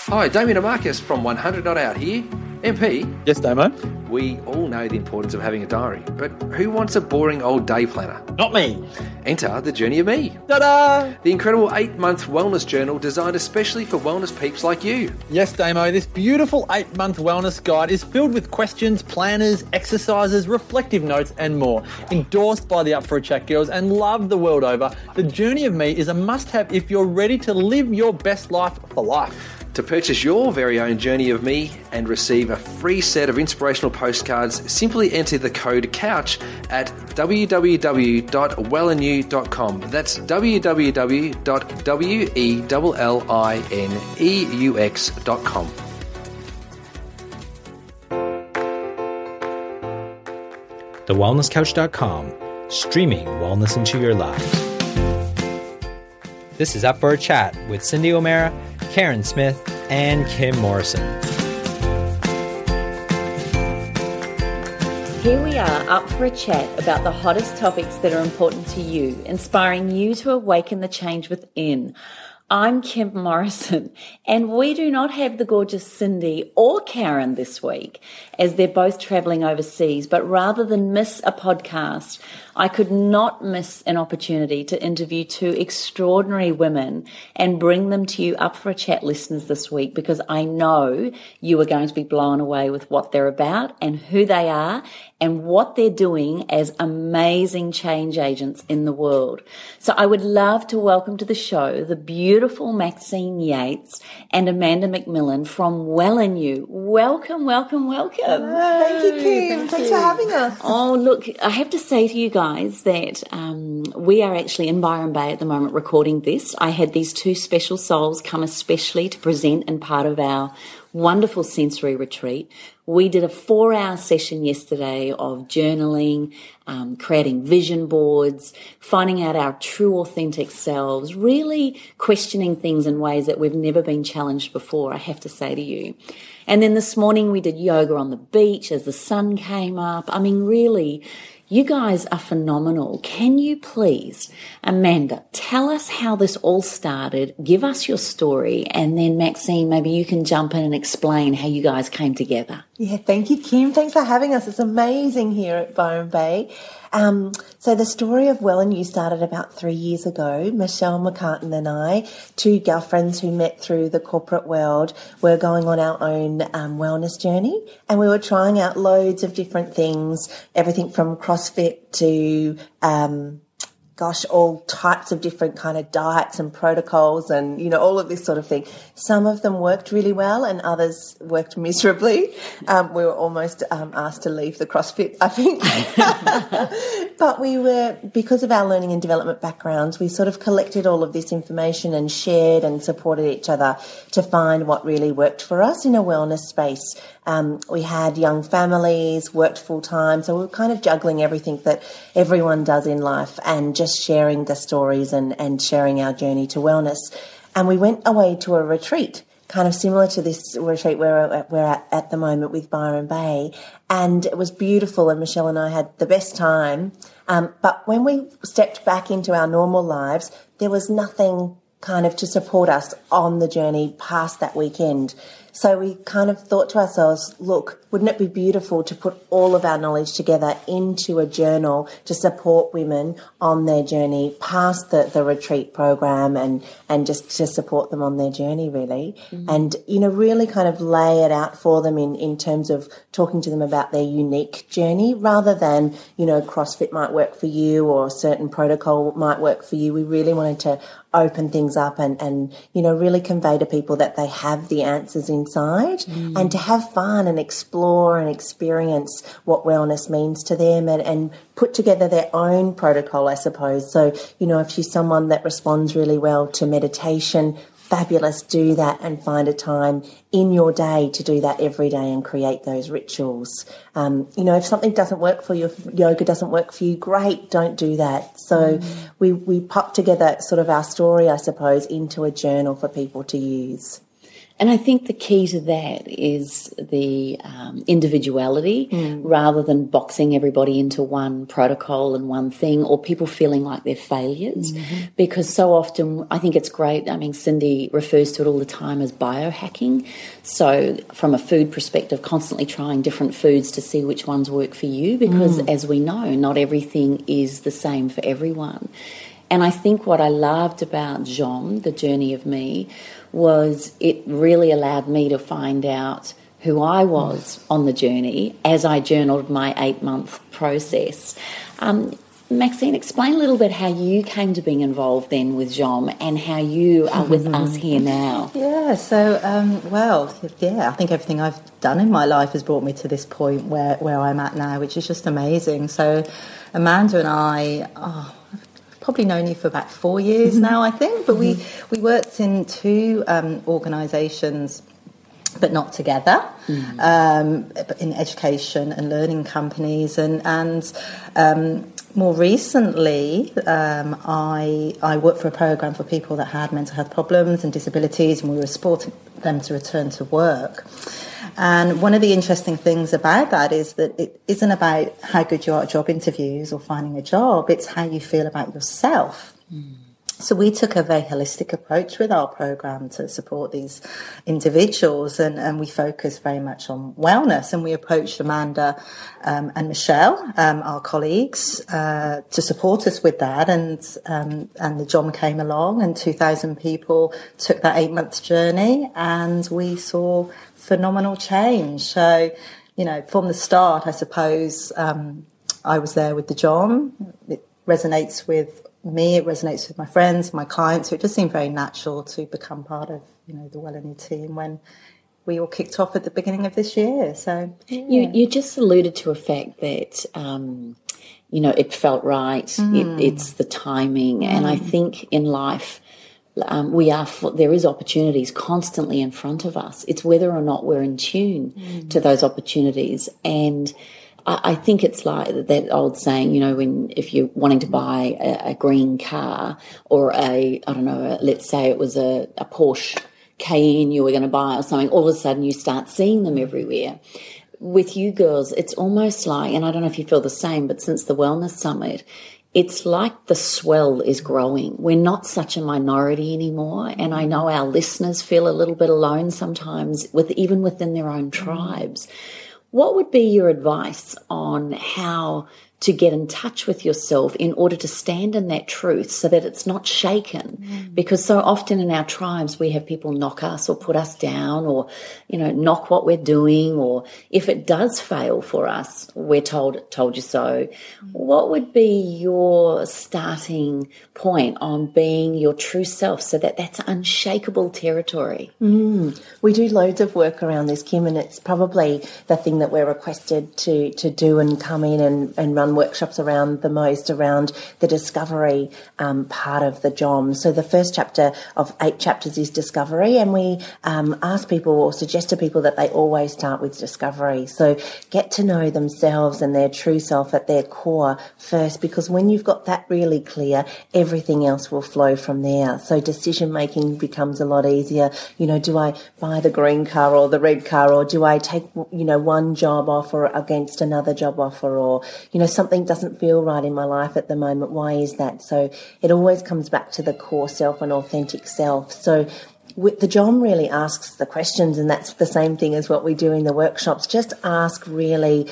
Hi, Damien and Marcus from 100 Not Out here. MP. Yes, Damo? We all know the importance of having a diary, but who wants a boring old day planner? Not me. Enter the Journey of Me. Ta-da! The incredible 8-month wellness journal designed especially for wellness peeps like you. Yes, Damo, this beautiful 8-month wellness guide is filled with questions, planners, exercises, reflective notes and more. Endorsed by the Up for a Chat girls and loved the world over, the Journey of Me is a must-have if you're ready to live your best life for life. To purchase your very own Journey of Me and receive a free set of inspirational postcards, simply enter the code COUCH at www.wellineux.com. That's www.wellineux.com. TheWellnessCouch.com, streaming wellness into your lives. This is Up for a Chat with Cyndi O'Meara, Carren Smith, and Kim Morrison. Here we are, up for a chat about the hottest topics that are important to you, inspiring you to awaken the change within. I'm Kim Morrison, and we do not have the gorgeous Cyndi or Carren this week, as they're both travelling overseas, but rather than miss a podcast, I could not miss an opportunity to interview two extraordinary women and bring them to you Up for a Chat listeners this week, because I know you are going to be blown away with what they're about and who they are and what they're doing as amazing change agents in the world. So I would love to welcome to the show the beautiful Maxine Yeates and Amanda McMillan from Wellineux. Welcome, welcome, welcome. Thank you, Kim. Thanks for having us. Oh, look, I have to say to you guys that we are actually in Byron Bay at the moment recording this. I had these two special souls come especially to present in part of our wonderful sensory retreat. We did a 4-hour session yesterday of journaling, creating vision boards, finding out our true authentic selves, really questioning things in ways that we've never been challenged before, I have to say to you. And then this morning we did yoga on the beach as the sun came up. I mean, really, you guys are phenomenal. Can you please, Amanda, tell us how this all started, give us your story, and then Maxine, maybe you can jump in and explain how you guys came together. Yeah, thank you, Kim. Thanks for having us. It's amazing here at Byron Bay. So the story of Wellineux started about 3 years ago. Michelle McCartan and I, two girlfriends who met through the corporate world, were going on our own wellness journey, and we were trying out loads of different things, everything from CrossFit to all types of different kind of diets and protocols and, all of this sort of thing. Some of them worked really well and others worked miserably. We were almost asked to leave the CrossFit, I think. But because of our learning and development backgrounds, we sort of collected all of this information and shared and supported each other to find what really worked for us in a wellness space. We had young families, worked full time, so we were kind of juggling everything that everyone does in life and just sharing the stories and sharing our journey to wellness. And we went away to a retreat, kind of similar to this retreat where we're at the moment with Byron Bay. And it was beautiful, and Michelle and I had the best time. But when we stepped back into our normal lives, there was nothing kind of to support us on the journey past that weekend. So we kind of thought to ourselves, look, wouldn't it be beautiful to put all of our knowledge together into a journal to support women on their journey past the retreat program and just to support them on their journey, really. Mm-hmm. And, really kind of lay it out for them in terms of talking to them about their unique journey rather than, CrossFit might work for you or a certain protocol might work for you. We really wanted to open things up and really convey to people that they have the answers inside and to have fun and explore and experience what wellness means to them and put together their own protocol, I suppose. So, if you're someone that responds really well to meditation, fabulous, do that and find a time in your day to do that every day and create those rituals. If something doesn't work for you, if yoga doesn't work for you, great, don't do that. So we pop together sort of our story, I suppose, into a journal for people to use. And I think the key to that is the individuality rather than boxing everybody into one protocol and one thing, or people feeling like they're failures. Because so often, I think it's great. I mean, Cyndi refers to it all the time as biohacking. So from a food perspective, constantly trying different foods to see which ones work for you, because as we know, not everything is the same for everyone. And I think what I loved about JOM, The Journey of Me, was it really allowed me to find out who I was on the journey as I journaled my 8-month process. Maxine, explain a little bit how you came to being involved then with JOM and how you are with us here now. Yeah, so, I think everything I've done in my life has brought me to this point where I'm at now, which is just amazing. So Amanda and I... probably known you for about 4 years now, I think, but we worked in 2 organisations, but not together, but in education and learning companies, and more recently, I worked for a programme for people that had mental health problems and disabilities, and we were supporting them to return to work. And one of the interesting things about that is that it isn't about how good you are at job interviews or finding a job, it's how you feel about yourself. So we took a very holistic approach with our programme to support these individuals, and we focused very much on wellness, and we approached Amanda and Michelle, our colleagues, to support us with that, and the JOM came along, and 2,000 people took that 8-month journey, and we saw phenomenal change. So, from the start, I suppose, I was there with the JOM. It resonates with me, it resonates with my friends, my clients, so it just seemed very natural to become part of, the Wellineux team when we all kicked off at the beginning of this year. So you just alluded to a fact that, it felt right, it's the timing, and I think in life, there is opportunities constantly in front of us. It's whether or not we're in tune to those opportunities. And I think it's like that old saying, if you're wanting to buy a green car or let's say it was a Porsche Cayenne you were going to buy or something, all of a sudden you start seeing them everywhere. With you girls, it's almost like, and I don't know if you feel the same, but since the Wellness Summit, it's like the swell is growing. We're not such a minority anymore, and I know our listeners feel a little bit alone sometimes, even within their own tribes. What would be your advice on how to get in touch with yourself in order to stand in that truth so that it's not shaken? Because so often in our tribes we have people knock us or put us down or, knock what we're doing, or if it does fail for us, we're told you so. What would be your starting point on being your true self so that that's unshakable territory? We do loads of work around this, Kim, and it's probably the thing that we're requested to do and come in and run workshops around the most, around the discovery part of the JOM. So the first chapter of 8 chapters is discovery, and we ask people or suggest to people that they always start with discovery. So get to know themselves and their true self at their core first, because when you've got that really clear, everything else will flow from there. So decision making becomes a lot easier. Do I buy the green car or the red car, or do I take, one job offer against another job offer, or, something doesn't feel right in my life at the moment. Why is that? So it always comes back to the core self and authentic self. So the JOM really asks the questions, and that's the same thing as what we do in the workshops. Just ask really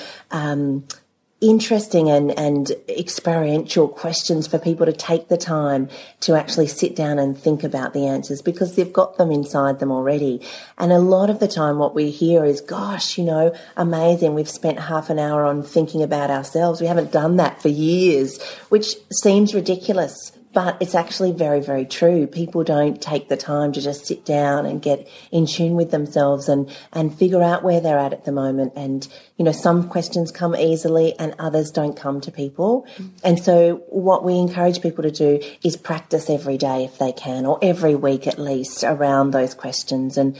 interesting and experiential questions for people to take the time to actually sit down and think about the answers, because they've got them inside them already. And a lot of the time what we hear is, gosh, amazing, we've spent half an hour on thinking about ourselves. We haven't done that for years, which seems ridiculous. But it's actually very, very true. People don't take the time to just sit down and get in tune with themselves and figure out where they're at the moment. And, some questions come easily and others don't come to people. And so what we encourage people to do is practice every day if they can, or every week at least, around those questions, and,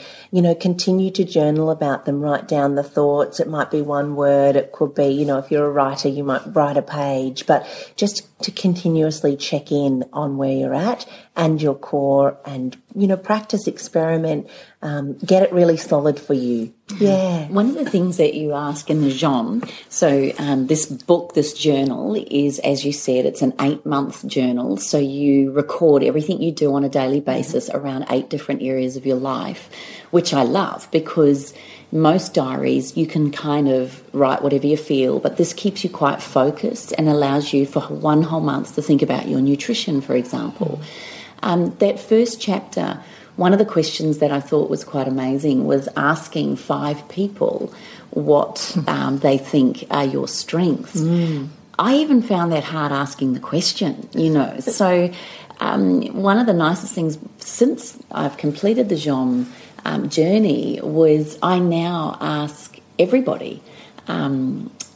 continue to journal about them, write down the thoughts. It might be one word. It could be, if you're a writer, you might write a page, but just to continuously check in on where you're at and your core, and, practice, experiment, get it really solid for you. Yeah. One of the things that you ask in the genre, so this book, this journal is, as you said, it's an 8-month journal. So you record everything you do on a daily basis around 8 different areas of your life, which I love, because most diaries you can kind of write whatever you feel, but this keeps you quite focused and allows you for one whole month to think about your nutrition, for example. That first chapter, one of the questions that I thought was quite amazing was asking 5 people what they think are your strengths. I even found that hard asking the question, So one of the nicest things since I've completed the genre journey was I now ask everybody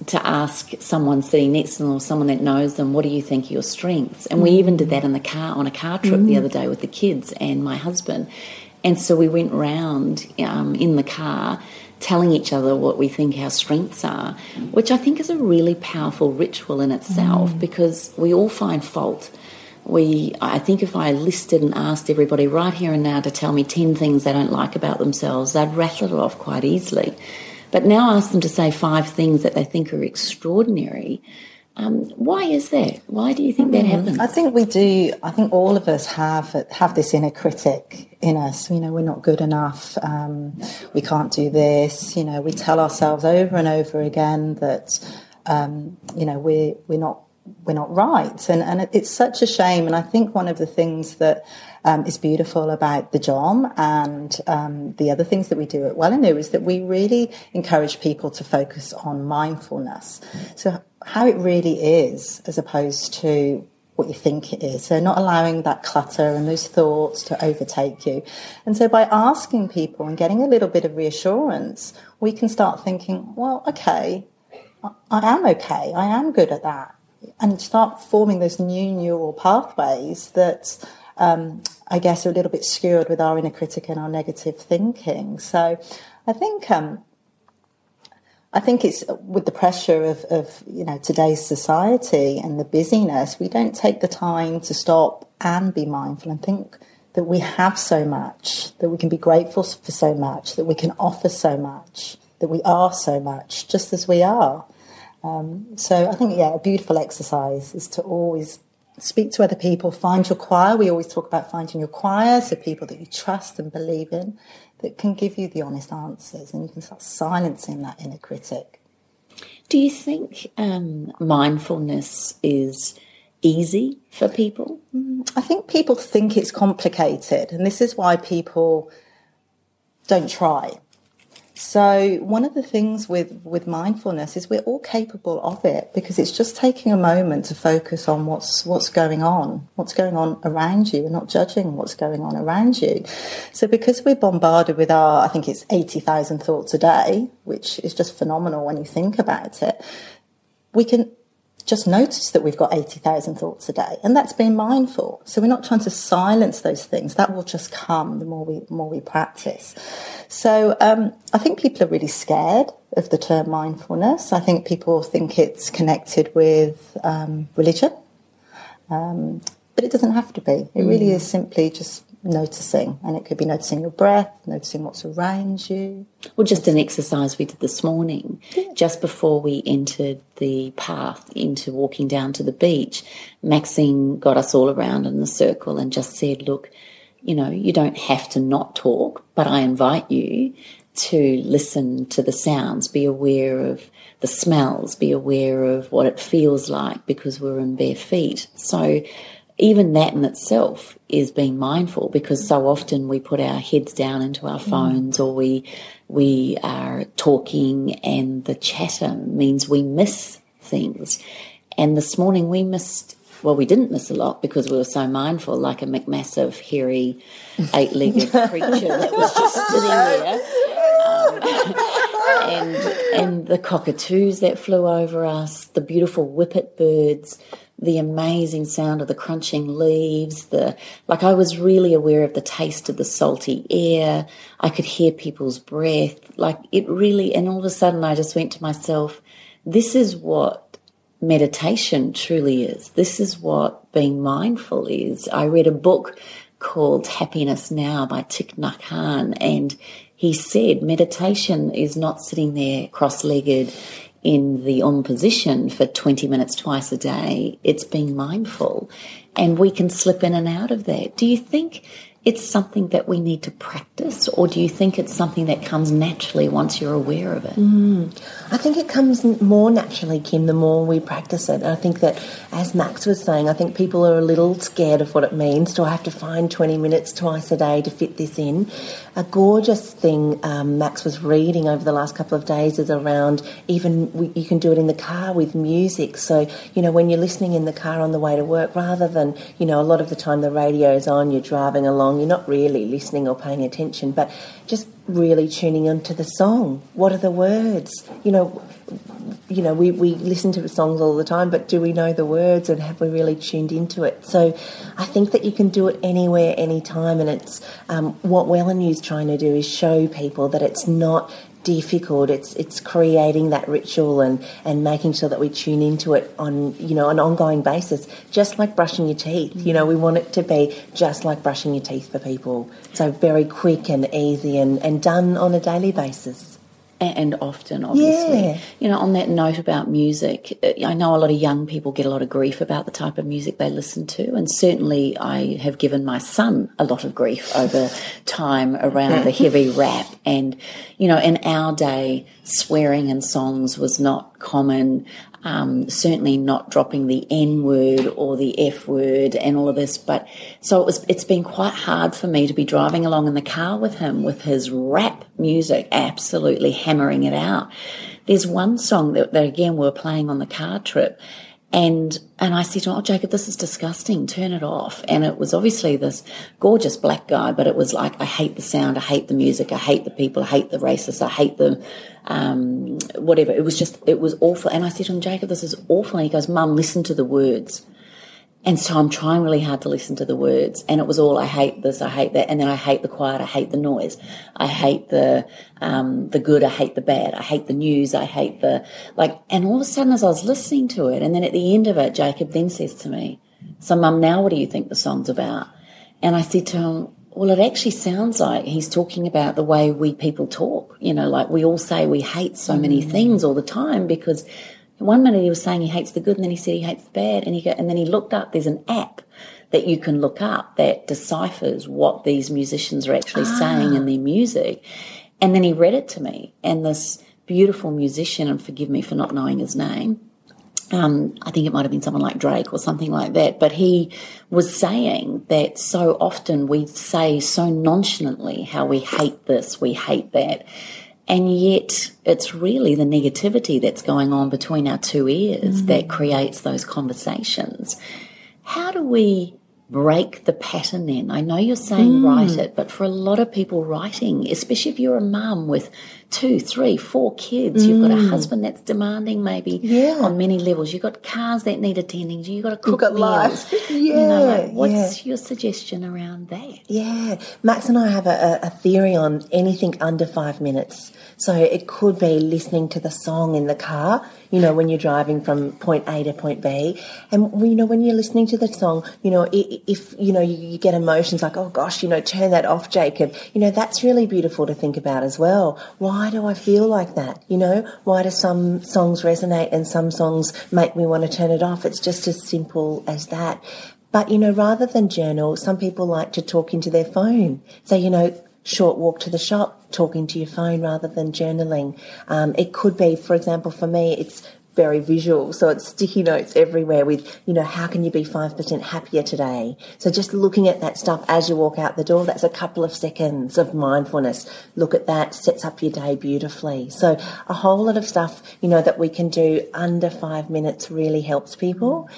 to ask someone sitting next to them or someone that knows them, what do you think are your strengths? And we even did that in the car, on a car trip the other day with the kids and my husband. And so we went round in the car telling each other what we think our strengths are, which I think is a really powerful ritual in itself, because we all find fault. I think if I listed and asked everybody right here and now to tell me 10 things they don't like about themselves, they'd rattle it off quite easily. But now ask them to say 5 things that they think are extraordinary. Why is that? Why do you think that happens? I think we do. I think all of us have this inner critic in us. We're not good enough. We can't do this. We tell ourselves over and over again that we're not right, and it's such a shame. And I think one of the things that is beautiful about the JOM and the other things that we do at Wellineux is that we really encourage people to focus on mindfulness. So how it really is, as opposed to what you think it is. So not allowing that clutter and those thoughts to overtake you. And so by asking people and getting a little bit of reassurance, we can start thinking, well, okay, I am okay. I am good at that. And start forming those new neural pathways that I guess are a little bit skewed with our inner critic and our negative thinking. So I think it's with the pressure of today's society and the busyness, we don't take the time to stop and be mindful and think that we have so much, that we can be grateful for so much, that we can offer so much, that we are so much just as we are. So I think, a beautiful exercise is to always speak to other people, find your choir. We always talk about finding your choir, so people that you trust and believe in that can give you the honest answers, and you can start silencing that inner critic. Do you think mindfulness is easy for people? I think people think it's complicated, and this is why people don't try. So one of the things with mindfulness is we're all capable of it, because it's just taking a moment to focus on what's going on around you, and not judging what's going on around you. So because we're bombarded with I think it's 80,000 thoughts a day, which is just phenomenal when you think about it, we can just notice that we've got 80,000 thoughts a day, and that's being mindful. So we're not trying to silence those things. That will just come the more we practice. So I think people are really scared of the term mindfulness. I think people think it's connected with religion, but it doesn't have to be. It really is simply just noticing, and it could be noticing your breath, noticing what's around you. Well, just an exercise we did this morning, just before we entered the path into walking down to the beach, Maxine got us all around in the circle and just said, look, you don't have to not talk, but I invite you to listen to the sounds, be aware of the smells, be aware of what it feels like, because we're in bare feet. So even that in itself is being mindful, because so often we put our heads down into our phones, or we are talking, and the chatter means we miss things. And this morning we didn't miss a lot because we were so mindful, like a massive, hairy, 8-legged creature that was just sitting there. And the cockatoos that flew over us, the beautiful whippet birds, the amazing sound of the crunching leaves, I was really aware of the taste of the salty air. I could hear people's breath, and all of a sudden I just went to myself, this is what meditation truly is. This is what being mindful is, I read a book called Happiness Now by Thich Nhat Hanh, and he said meditation is not sitting there cross-legged in the position for 20 minutes twice a day. It's being mindful, and we can slip in and out of that. Do you think it's something that we need to practice, or do you think it's something that comes naturally once you're aware of it? I think it comes more naturally, Kim, the more we practice it. And I think that, as Max was saying, I think people are a little scared of what it means. Do I have to find 20 minutes twice a day to fit this in? A gorgeous thing Max was reading over the last couple of days is around you can do it in the car with music. So, when you're listening in the car on the way to work, rather than, a lot of the time the radio's on, you're driving along, you're not really listening or paying attention, but just really tuning into the song. What are the words? We listen to songs all the time, but do we know the words, and have we really tuned into it? So I think that you can do it anywhere, anytime, and it's what Wellineux is trying to do is show people that it's not difficult. It's creating that ritual and making sure that we tune into it on an ongoing basis, just like brushing your teeth. We want it to be just like brushing your teeth for people. So very quick and easy and done on a daily basis. And often, obviously. Yeah. On that note about music, I know a lot of young people get a lot of grief about the type of music they listen to, and certainly I have given my son a lot of grief over time around the heavy rap. And, in our day, swearing in songs was not common. Certainly not dropping the N word or the F word and all of this. But so it's been quite hard for me to be driving along in the car with him with his rap music, absolutely hammering it out. There's one song that again we're playing on the car trip, and I said to him, "Oh, Jacob, this is disgusting. Turn it off." And it was obviously this gorgeous black guy, but it was like, I hate the sound, I hate the music, I hate the people, I hate the racists, I hate the whatever. It was awful. And I said to him, "Jacob, this is awful." And he goes, "Mum, listen to the words." And so I'm trying really hard to listen to the words, and it was all, I hate this, I hate that, and then I hate the quiet, I hate the noise, I hate the good, I hate the bad, I hate the news, I hate and all of a sudden as I was listening to it, and then at the end of it, Jacob then says to me, "So Mum, now what do you think the song's about?" And I said to him, well, it actually sounds like he's talking about the way we people talk, like we all say we hate so many things all the time, because one minute he was saying he hates the good, and then he said he hates the bad, and then he looked up, there's an app that you can look up that deciphers what these musicians are actually saying in their music. And then he read it to me, and this beautiful musician, and forgive me for not knowing his name, I think it might have been someone like Drake or something like that, but he was saying that so often we say so nonchalantly how we hate this, we hate that, and yet it's really the negativity that's going on between our two ears that creates those conversations. How do we break the pattern then? I know you're saying write it, but for a lot of people, writing, especially if you're a mum with 2, 3, 4 kids, you've got a husband that's demanding maybe on many levels, you've got cars that need attending to, you've got to cook meals. Life. What's your suggestion around that? Yeah, Max and I have a theory on anything under 5 minutes. So it could be listening to the song in the car, when you're driving from point A to point B. And, when you're listening to the song, if, you get emotions like, oh, gosh, turn that off, Jacob. That's really beautiful to think about as well. Why do I feel like that? Why do some songs resonate and some songs make me want to turn it off? It's just as simple as that. But, rather than journal, some people like to talk into their phone. So, short walk to the shop, talking to your phone rather than journaling. It could be, for example, for me, it's very visual. So it's sticky notes everywhere with, how can you be 5% happier today? So just looking at that stuff as you walk out the door, that's a couple of seconds of mindfulness. Look at that, sets up your day beautifully. So a whole lot of stuff, that we can do under 5 minutes really helps people.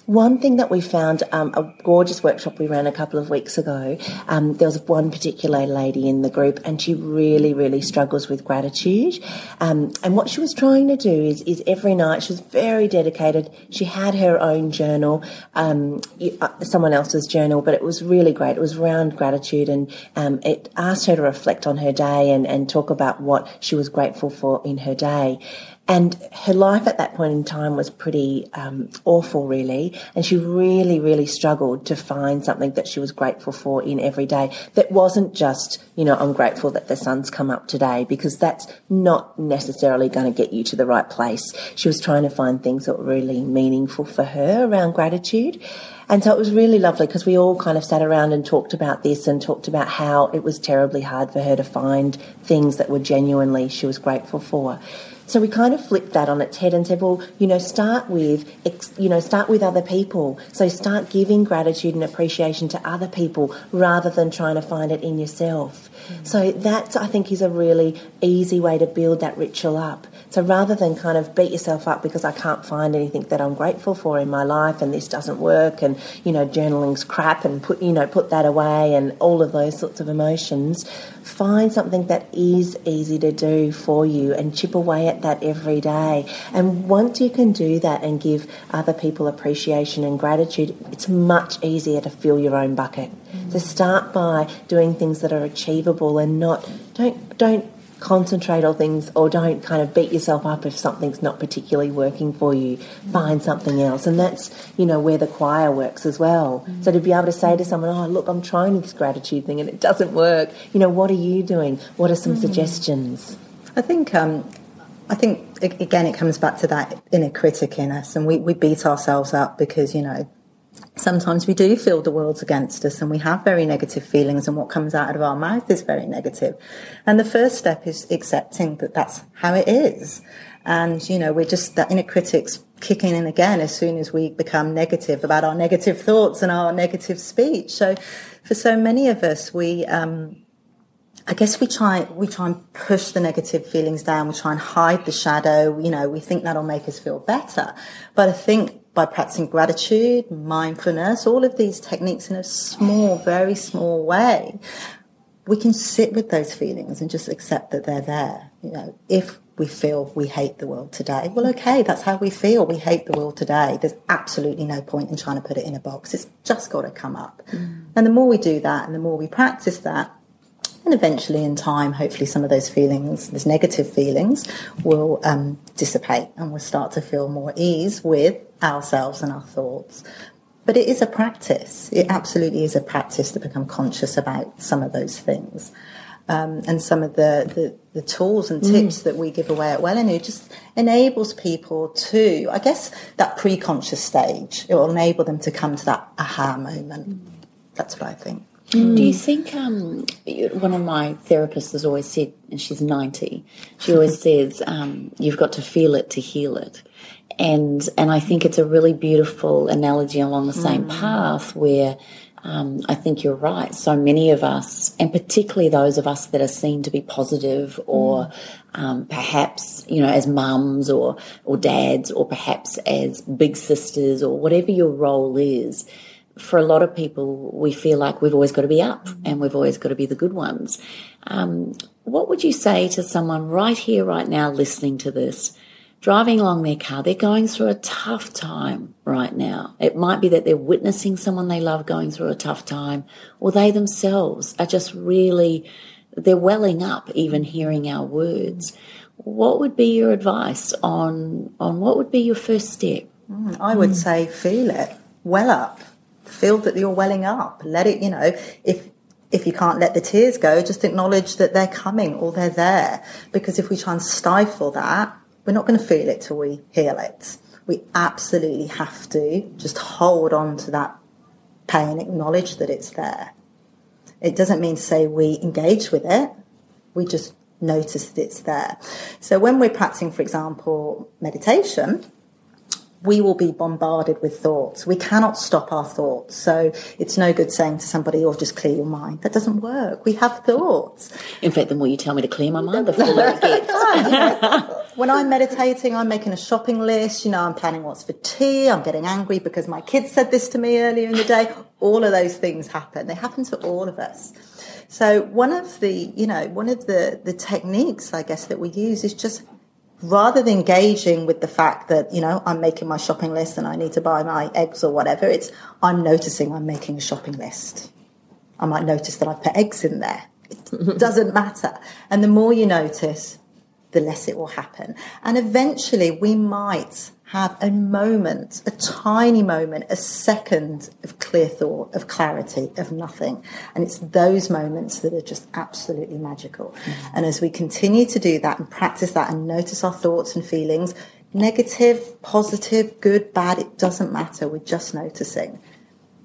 One thing that we found, a gorgeous workshop we ran a couple of weeks ago, there was one particular lady in the group, and she really, really struggles with gratitude. And what she was trying to do is every night, she was very dedicated. She had her own journal, someone else's journal, but it was really great. It was around gratitude, and it asked her to reflect on her day and talk about what she was grateful for in her day. And her life at that point in time was pretty awful, really. And she really, really struggled to find something that she was grateful for in every day. That wasn't just, I'm grateful that the sun's come up today, because that's not necessarily going to get you to the right place. She was trying to find things that were really meaningful for her around gratitude. And so it was really lovely, because we all kind of sat around and talked about this and talked about how it was terribly hard for her to find things that were genuinely she was grateful for. So we kind of flipped that on its head and said, well, start with other people. So start giving gratitude and appreciation to other people rather than trying to find it in yourself. So that, I think, is a really easy way to build that ritual up. So rather than kind of beat yourself up because I can't find anything that I'm grateful for in my life and this doesn't work and, journaling's crap and put that away and all of those sorts of emotions, find something that is easy to do for you and chip away at that every day. And once you can do that and give other people appreciation and gratitude, it's much easier to fill your own bucket. So start by doing things that are achievable and don't concentrate on things, or don't kind of beat yourself up if something's not particularly working for you. Find something else. And that's, where the choir works as well. So to be able to say to someone, oh, look, I'm trying this gratitude thing and it doesn't work. What are you doing? What are some suggestions? I think again, it comes back to that inner critic in us, and we beat ourselves up because, sometimes we do feel the world's against us and we have very negative feelings, and what comes out of our mouth is very negative. And the first step is accepting that that's how it is. And, we're just, that inner critic's kicking in again as soon as we become negative about our negative thoughts and our negative speech. So for so many of us, we try and push the negative feelings down. We try and hide the shadow. We think that'll make us feel better. But I think by practicing gratitude, mindfulness, all of these techniques in a small, very small way, we can sit with those feelings and just accept that they're there. If we feel we hate the world today, well, okay, that's how we feel. We hate the world today. There's absolutely no point in trying to put it in a box. It's just got to come up. And the more we do that and the more we practice that, and eventually in time, hopefully some of those feelings, those negative feelings, will dissipate and we'll start to feel more ease with ourselves and our thoughts. But it is a practice. It absolutely is a practice to become conscious about some of those things. And some of the tools and tips that we give away at Wellineux just enables people to, I guess, that pre-conscious stage. It will enable them to come to that aha moment. That's what I think. Do you think, one of my therapists has always said, and she's 90, she always says, you've got to feel it to heal it. And I think it's a really beautiful analogy along the same path where I think you're right. So many of us, and particularly those of us that are seen to be positive or perhaps, as mums or dads, or perhaps as big sisters, or whatever your role is, for a lot of people, we feel like we've always got to be up and we've always got to be the good ones. What would you say to someone right here, right now, listening to this, driving along their car? They're going through a tough time right now. It might be that they're witnessing someone they love going through a tough time, or they themselves are just really, they're welling up even hearing our words. What would be your advice on what would be your first step? I would say feel it, well up. Feel that you're welling up. Let it, if you can't let the tears go, just acknowledge that they're coming or they're there. Because if we try and stifle that, we're not going to feel it till we heal it. We absolutely have to just hold on to that pain, acknowledge that it's there. It doesn't mean to say we engage with it. We just notice that it's there. So when we're practicing, for example, meditation, we will be bombarded with thoughts. We cannot stop our thoughts. So it's no good saying to somebody, oh, just clear your mind. That doesn't work. We have thoughts. In fact, the more you tell me to clear my mind, the fuller it gets. When I'm meditating, I'm making a shopping list. I'm planning what's for tea. I'm getting angry because my kids said this to me earlier in the day. All of those things happen. They happen to all of us. So one of the techniques, I guess, that we use is just, rather than engaging with the fact that, I'm making my shopping list and I need to buy my eggs or whatever, it's I'm noticing I'm making a shopping list. I might notice that I've put eggs in there. It doesn't matter. And the more you notice, the less it will happen. And eventually we might have a moment, a tiny moment, a second of clear thought, of clarity, of nothing. And it's those moments that are just absolutely magical. Mm-hmm. And as we continue to do that and practice that and notice our thoughts and feelings, negative, positive, good, bad, it doesn't matter. We're just noticing.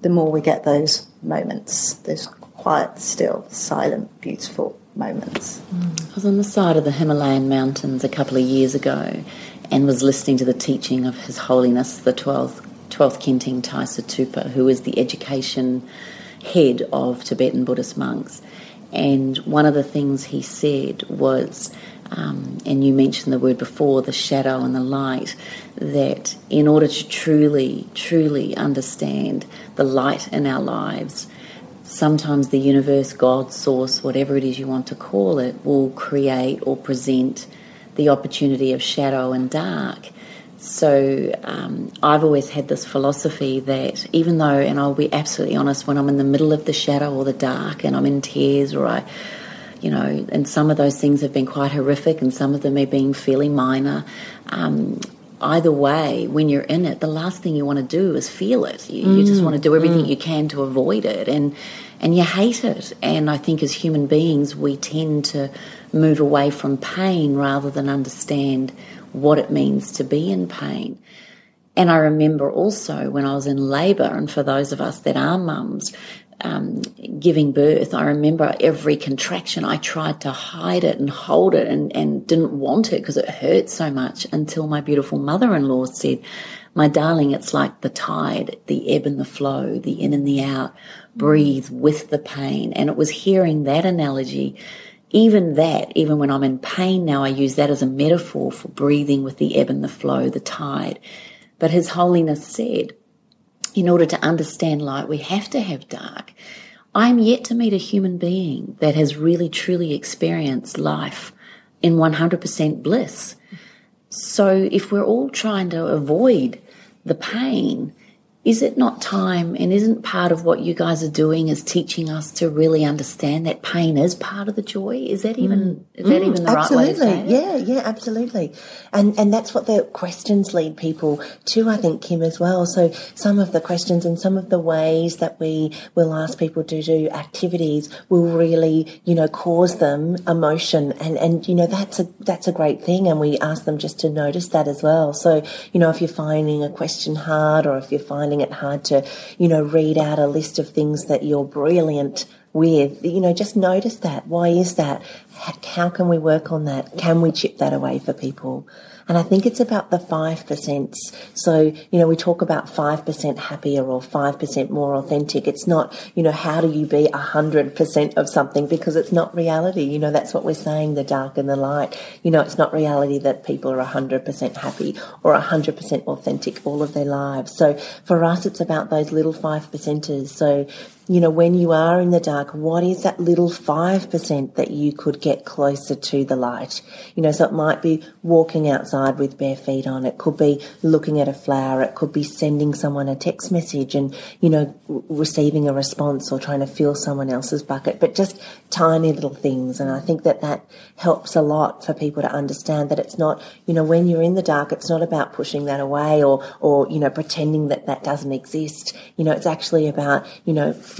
The more we get those moments, those quiet, still, silent, beautiful moments. I was on the side of the Himalayan mountains a couple of years ago and was listening to the teaching of His Holiness, the 12th Khenting Taisa Tupa, who is the education head of Tibetan Buddhist monks. And one of the things he said was, and you mentioned the word before, the shadow and the light, that in order to truly, truly understand the light in our lives, sometimes the universe, God, source, whatever it is you want to call it, will create or present the opportunity of shadow and dark. So I've always had this philosophy that even though, and I'll be absolutely honest, when I'm in the middle of the shadow or the dark and I'm in tears or and some of those things have been quite horrific and some of them have been fairly minor, either way, when you're in it, the last thing you want to do is feel it. You just want to do everything you can to avoid it, and you hate it. And I think as human beings, we tend to move away from pain rather than understand what it means to be in pain. And I remember also when I was in labour, and for those of us that are mums, giving birth, I remember every contraction I tried to hide it and hold it and didn't want it because it hurt so much, until my beautiful mother-in-law said, "My darling, it's like the tide, the ebb and the flow, the in and the out, breathe with the pain." And it was hearing that analogy, even when I'm in pain now, I use that as a metaphor for breathing with the ebb and the flow, the tide. But His Holiness said, in order to understand light, we have to have dark. I'm yet to meet a human being that has really, truly experienced life in 100% bliss. So if we're all trying to avoid the pain, is it not time, and isn't part of what you guys are doing is teaching us to really understand that pain is part of the joy? Is that even the right way to say it? Yeah, absolutely. And that's what the questions lead people to, I think, Kim, as well. So some of the questions and some of the ways that we will ask people to do activities will really, cause them emotion. And that's a great thing. And we ask them just to notice that as well. So, if you're finding a question hard, or if you're finding it hard to, read out a list of things that you're brilliant with, just notice that. Why is that? How can we work on that? Can we chip that away for people? And I think it's about the 5%. So, we talk about 5% happier or 5% more authentic. It's not, how do you be 100% of something, because it's not reality. That's what we're saying, the dark and the light. It's not reality that people are 100% happy or 100% authentic all of their lives. So for us, it's about those little 5%ers. So, when you are in the dark, what is that little 5% that you could get closer to the light? So it might be walking outside with bare feet on. It could be looking at a flower. It could be sending someone a text message and, receiving a response, or trying to fill someone else's bucket, but just tiny little things. And I think that helps a lot for people to understand that it's not, when you're in the dark, it's not about pushing that away or pretending that doesn't exist. It's actually about,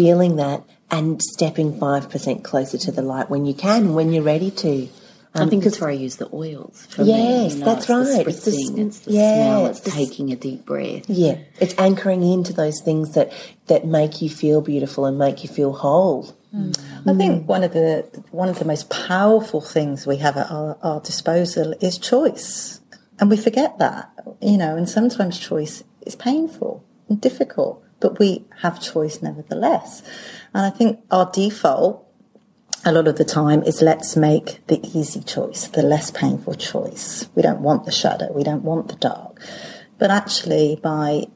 feeling that and stepping 5% closer to the light when you can, when you're ready to. I think that's where I use the oils. For yes, me. That's right. It's the smell, it's taking a deep breath. Yeah, it's anchoring into those things that make you feel beautiful and make you feel whole. I think one of the most powerful things we have at our disposal is choice. And we forget that, and sometimes choice is painful and difficult, but we have choice nevertheless. And I think our default a lot of the time is, let's make the easy choice, the less painful choice. We don't want the shadow, we don't want the dark. But actually, by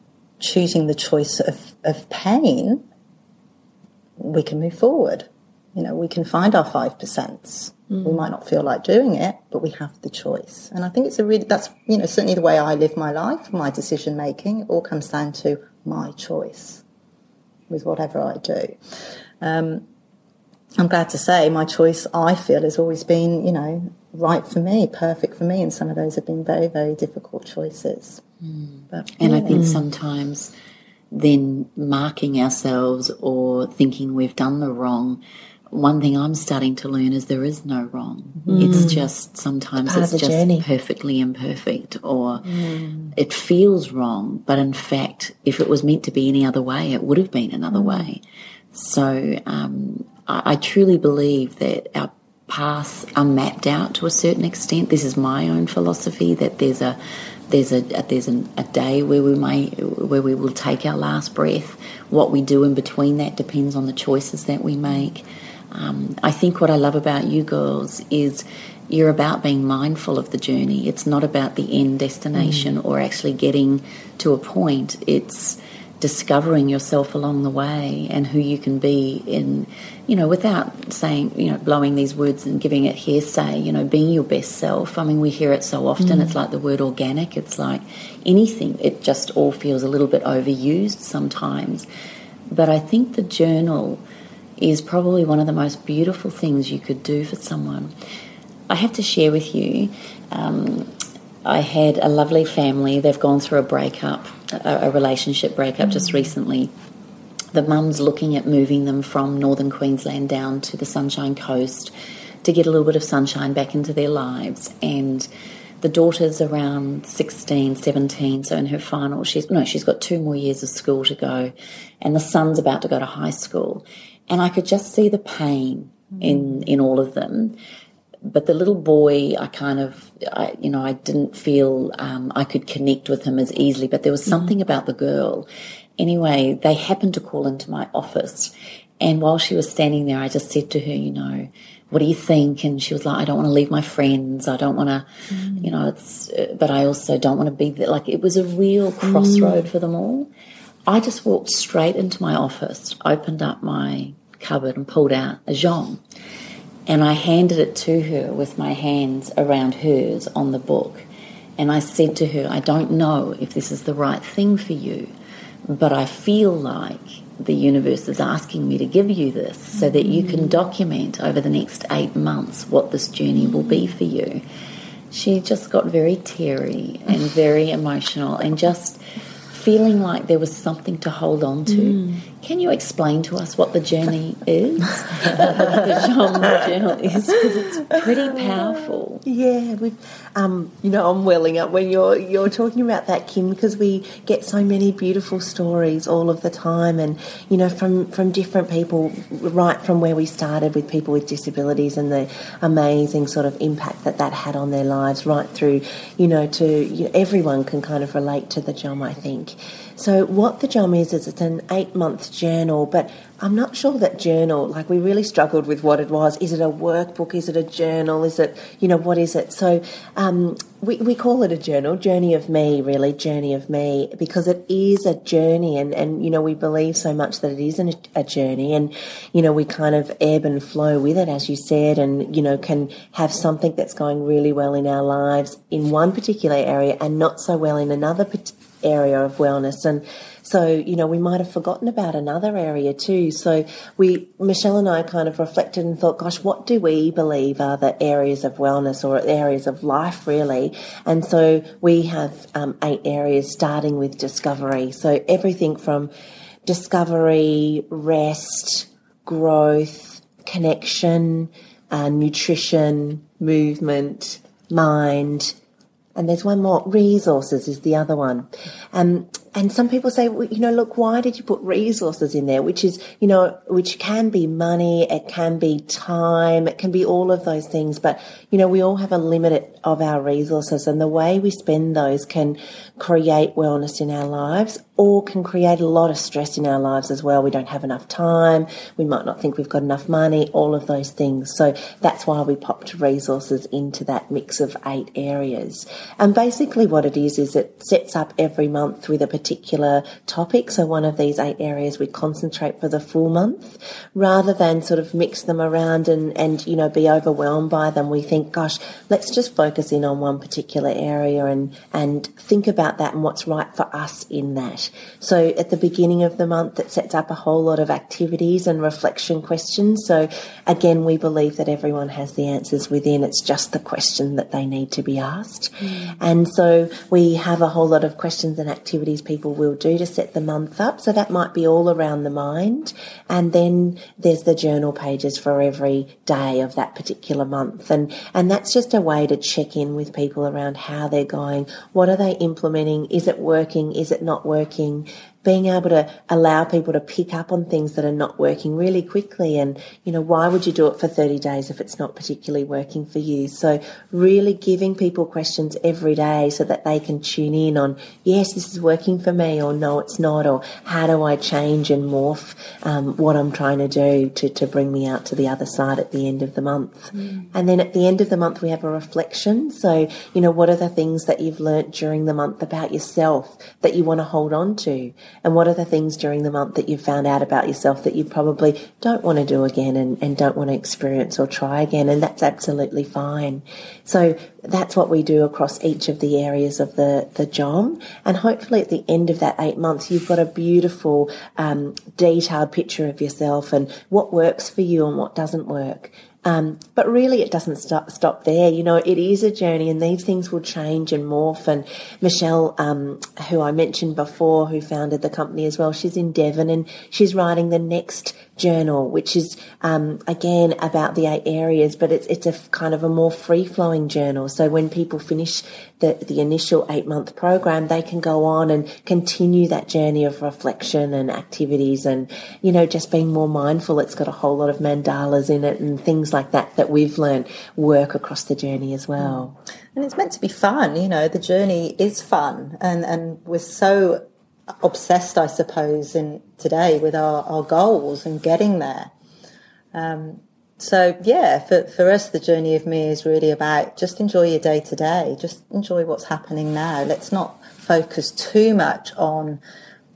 choosing the choice of pain, we can move forward. We can find our 5%. We might not feel like doing it, but we have the choice. And I think that's certainly the way I live my life, my decision making. It all comes down to my choice with whatever I do. I'm glad to say my choice, I feel, has always been, right for me, perfect for me, and some of those have been very, very difficult choices. I think sometimes then marking ourselves or thinking we've done the wrong, one thing I'm starting to learn is there is no wrong. It's just sometimes it's just journey. Perfectly imperfect, or it feels wrong, but in fact, if it was meant to be any other way, it would have been another way. So I truly believe that our paths are mapped out to a certain extent. This is my own philosophy, that there's a day where we will take our last breath. What we do in between that depends on the choices that we make. I think what I love about you girls is you're about being mindful of the journey. It's not about the end destination or actually getting to a point. It's discovering yourself along the way and who you can be in, without saying, blowing these words and giving it hearsay, being your best self. I mean, we hear it so often. It's like the word organic. It's like anything. It just all feels a little bit overused sometimes. But I think the journal is probably one of the most beautiful things you could do for someone. I have to share with you, I had a lovely family. They've gone through a breakup, a relationship breakup just recently. The mum's looking at moving them from northern Queensland down to the Sunshine Coast to get a little bit of sunshine back into their lives. And the daughter's around 16, 17, so in her final, she's got 2 more years of school to go, and the son's about to go to high school. And I could just see the pain in all of them. But the little boy, I didn't feel I could connect with him as easily, but there was something about the girl. Anyway, they happened to call into my office, and while she was standing there, I just said to her, what do you think? And she was like, I don't want to leave my friends. I don't want to, but I also don't want to be there. Like, it was a real crossroad for them all. I just walked straight into my office, opened up my cupboard and pulled out a Jean. And I handed it to her with my hands around hers on the book. And I said to her, I don't know if this is the right thing for you, but I feel like the universe is asking me to give you this so that you can document over the next 8 months what this journey will be for you. She just got very teary and very emotional and just feeling like there was something to hold on to. Can you explain to us what the journey is? The genre journal is, because it's pretty powerful. Yeah, I'm welling up when you're talking about that, Kim, because we get so many beautiful stories all of the time, and from different people, right from where we started with people with disabilities and the amazing sort of impact that had on their lives, right through to everyone can kind of relate to the JOM, I think. So what the JOM is it's an 8-month journal, but I'm not sure that journal, like, we really struggled with what it was. Is it a workbook? Is it a journal? Is it, what is it? So we call it a journal, Journey of Me, really, Journey of Me, because it is a journey, and we believe so much that it isn't a journey, and, we kind of ebb and flow with it, as you said, and, can have something that's going really well in our lives in one particular area and not so well in another area of wellness. And so, we might have forgotten about another area too. So Michelle and I kind of reflected and thought, gosh, what do we believe are the areas of wellness or areas of life, really? And so we have 8 areas, starting with discovery. So everything from discovery, rest, growth, connection, nutrition, movement, mind. And there's one more, resources is the other one. And some people say, well, look, why did you put resources in there? Which is, which can be money, it can be time, it can be all of those things. But, we all have a limit of our resources, and the way we spend those can create wellness in our lives, or can create a lot of stress in our lives as well. We don't have enough time, we might not think we've got enough money, all of those things. So that's why we popped resources into that mix of 8 areas. And basically what it is it sets up every month with a particular topic. So one of these 8 areas we concentrate for the full month, rather than sort of mix them around and you know, be overwhelmed by them. We think, gosh, let's just focus in on one particular area and think about that and what's right for us in that. So at the beginning of the month, it sets up a whole lot of activities and reflection questions. So again, we believe that everyone has the answers within. It's just the question that they need to be asked. And so we have a whole lot of questions and activities people will do to set the month up. So that might be all around the mind. And then there's the journal pages for every day of that particular month. And that's just a way to check in with people around how they're going. What are they implementing? Is it working? Is it not working? Being able to allow people to pick up on things that are not working really quickly. And, you know, why would you do it for 30 days if it's not particularly working for you? So really giving people questions every day so that they can tune in on, yes, this is working for me, or no, it's not, or how do I change and morph what I'm trying to do to bring me out to the other side at the end of the month. And then at the end of the month, we have a reflection. So, you know, what are the things that you've learnt during the month about yourself that you want to hold on to? And what are the things during the month that you've found out about yourself that you probably don't want to do again and don't want to experience or try again? And that's absolutely fine. So that's what we do across each of the areas of the JOM. And hopefully at the end of that 8 months, you've got a beautiful, detailed picture of yourself and what works for you and what doesn't work. But really it doesn't stop there. You know, it is a journey and these things will change and morph. And Michelle, who I mentioned before, who founded the company as well, she's in Devon and she's writing the next journal, which is, again, about the 8 areas, but it's a kind of a more free-flowing journal. So when people finish the initial 8-month program, they can go on and continue that journey of reflection and activities and, you know, just being more mindful. It's got a whole lot of mandalas in it and things like that we've learned work across the journey as well. And it's meant to be fun, you know, the journey is fun. And we're so obsessed, I suppose, in today with our goals and getting there. So, yeah, for us, the journey of me is really about just enjoy your day to day. Just enjoy what's happening now. Let's not focus too much on,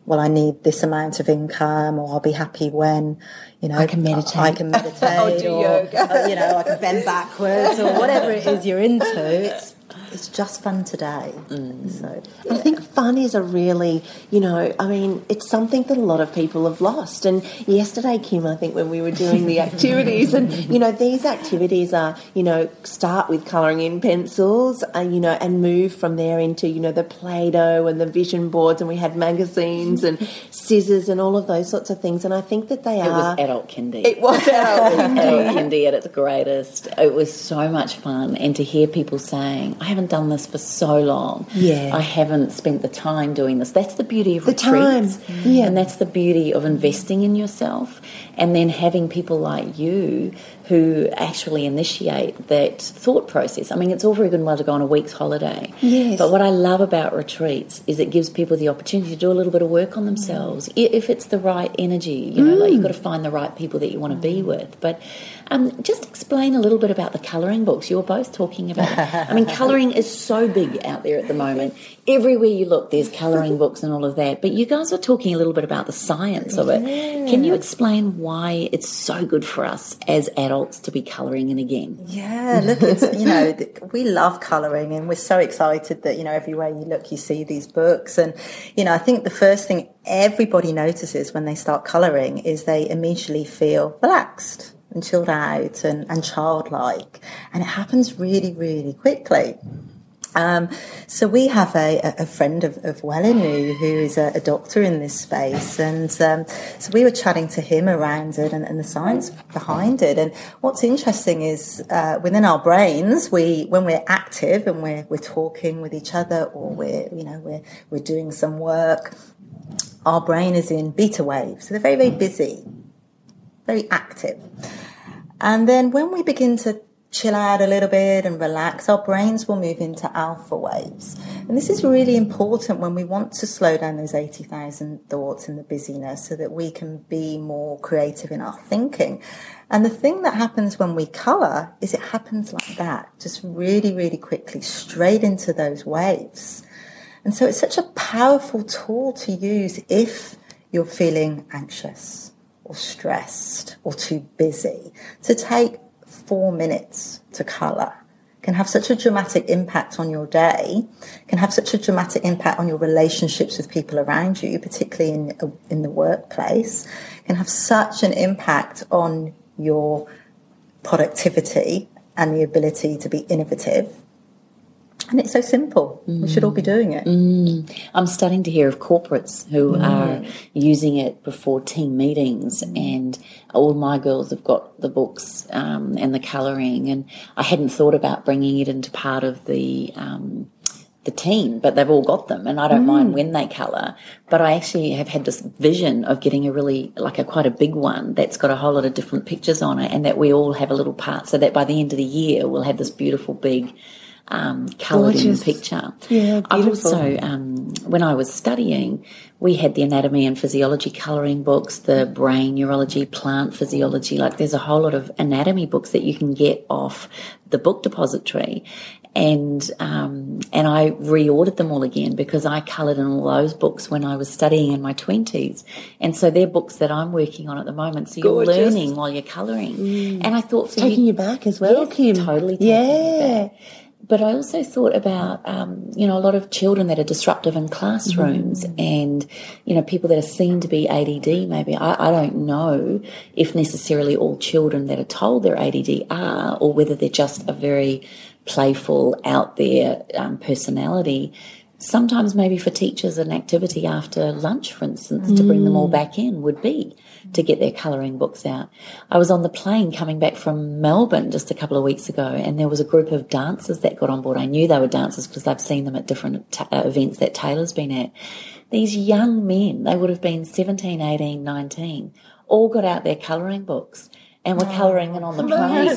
well, I need this amount of income, or I'll be happy when, you know, I can meditate. Or do yoga. You know, I can bend backwards or whatever it is you're into. It's just fun today. So I think fun is a really, you know, I mean, it's something that a lot of people have lost. And yesterday, Kim, I think when we were doing the activities, and, you know, these activities are, you know, start with colouring in pencils, you know, and move from there into, you know, the Play-Doh and the vision boards, and we had magazines and scissors and all of those sorts of things. And I think that they It was adult kindy. It was adult kindy. Adult kindy at its greatest. It was so much fun. And to hear people saying, I haven't done this for so long. Yeah. I haven't spent the time doing this. That's the beauty of the retreats. Time. Yeah. And that's the beauty of investing in yourself, and then having people like you who actually initiate that thought process. I mean, it's all very good and well to go on a week's holiday. Yes. But what I love about retreats is it gives people the opportunity to do a little bit of work on themselves, if it's the right energy. You know, like you've got to find the right people that you want to be with. But just explain a little bit about the colouring books. You were both talking about it. I mean, colouring is so big out there at the moment. Everywhere you look, there's colouring books and all of that. But you guys are talking a little bit about the science of it. Can you explain why it's so good for us as adults to be colouring in again? Yeah, look, it's, you know, we love colouring, and we're so excited that, you know, everywhere you look, you see these books. And, you know, I think the first thing everybody notices when they start colouring is they immediately feel relaxed and chilled out and childlike. And it happens really, really quickly. So we have a friend of Wellineux who is a doctor in this space, and so we were chatting to him around it and the science behind it. And what's interesting is within our brains, when we're active and we're talking with each other, or we're doing some work, our brain is in beta waves. So they're very, very busy, very active. And then when we begin to chill out a little bit and relax, our brains will move into alpha waves. And this is really important when we want to slow down those 80,000 thoughts and the busyness, so that we can be more creative in our thinking. And the thing that happens when we colour is it happens like that, just really, really quickly, straight into those waves. And so it's such a powerful tool to use if you're feeling anxious or stressed or too busy. To take 4 minutes to colour can have such a dramatic impact on your day, can have such a dramatic impact on your relationships with people around you, particularly in the workplace, can have such an impact on your productivity and the ability to be innovative. And it's so simple. We should all be doing it. I'm starting to hear of corporates who are using it before team meetings, and all my girls have got the books and the colouring, and I hadn't thought about bringing it into part of the team, but they've all got them, and I don't mind when they colour. But I actually have had this vision of getting a really, quite a big one that's got a whole lot of different pictures on it, and that we all have a little part, so that by the end of the year we'll have this beautiful big coloured in picture. Yeah, beautiful. I've also, when I was studying, we had the anatomy and physiology colouring books, the brain neurology, plant physiology. There's a whole lot of anatomy books that you can get off the book depository. And I reordered them all again because I coloured in all those books when I was studying in my 20s. And so they're books that I'm working on at the moment. So you're learning while you're colouring. And I thought... Taking you back as well, yes, Kim. Totally taking you back. But I also thought about, a lot of children that are disruptive in classrooms and, people that are seen to be ADD maybe. I don't know if necessarily all children that are told they're ADD are, or whether they're just a very playful, out there personality. Sometimes maybe for teachers an activity after lunch, for instance, to bring them all back in would be to get their colouring books out. I was on the plane coming back from Melbourne just a couple of weeks ago, and there was a group of dancers that got on board. I knew they were dancers because I've seen them at different events that Taylor's been at. These young men, they would have been 17, 18, 19, all got out their colouring books and were colouring in on the plane.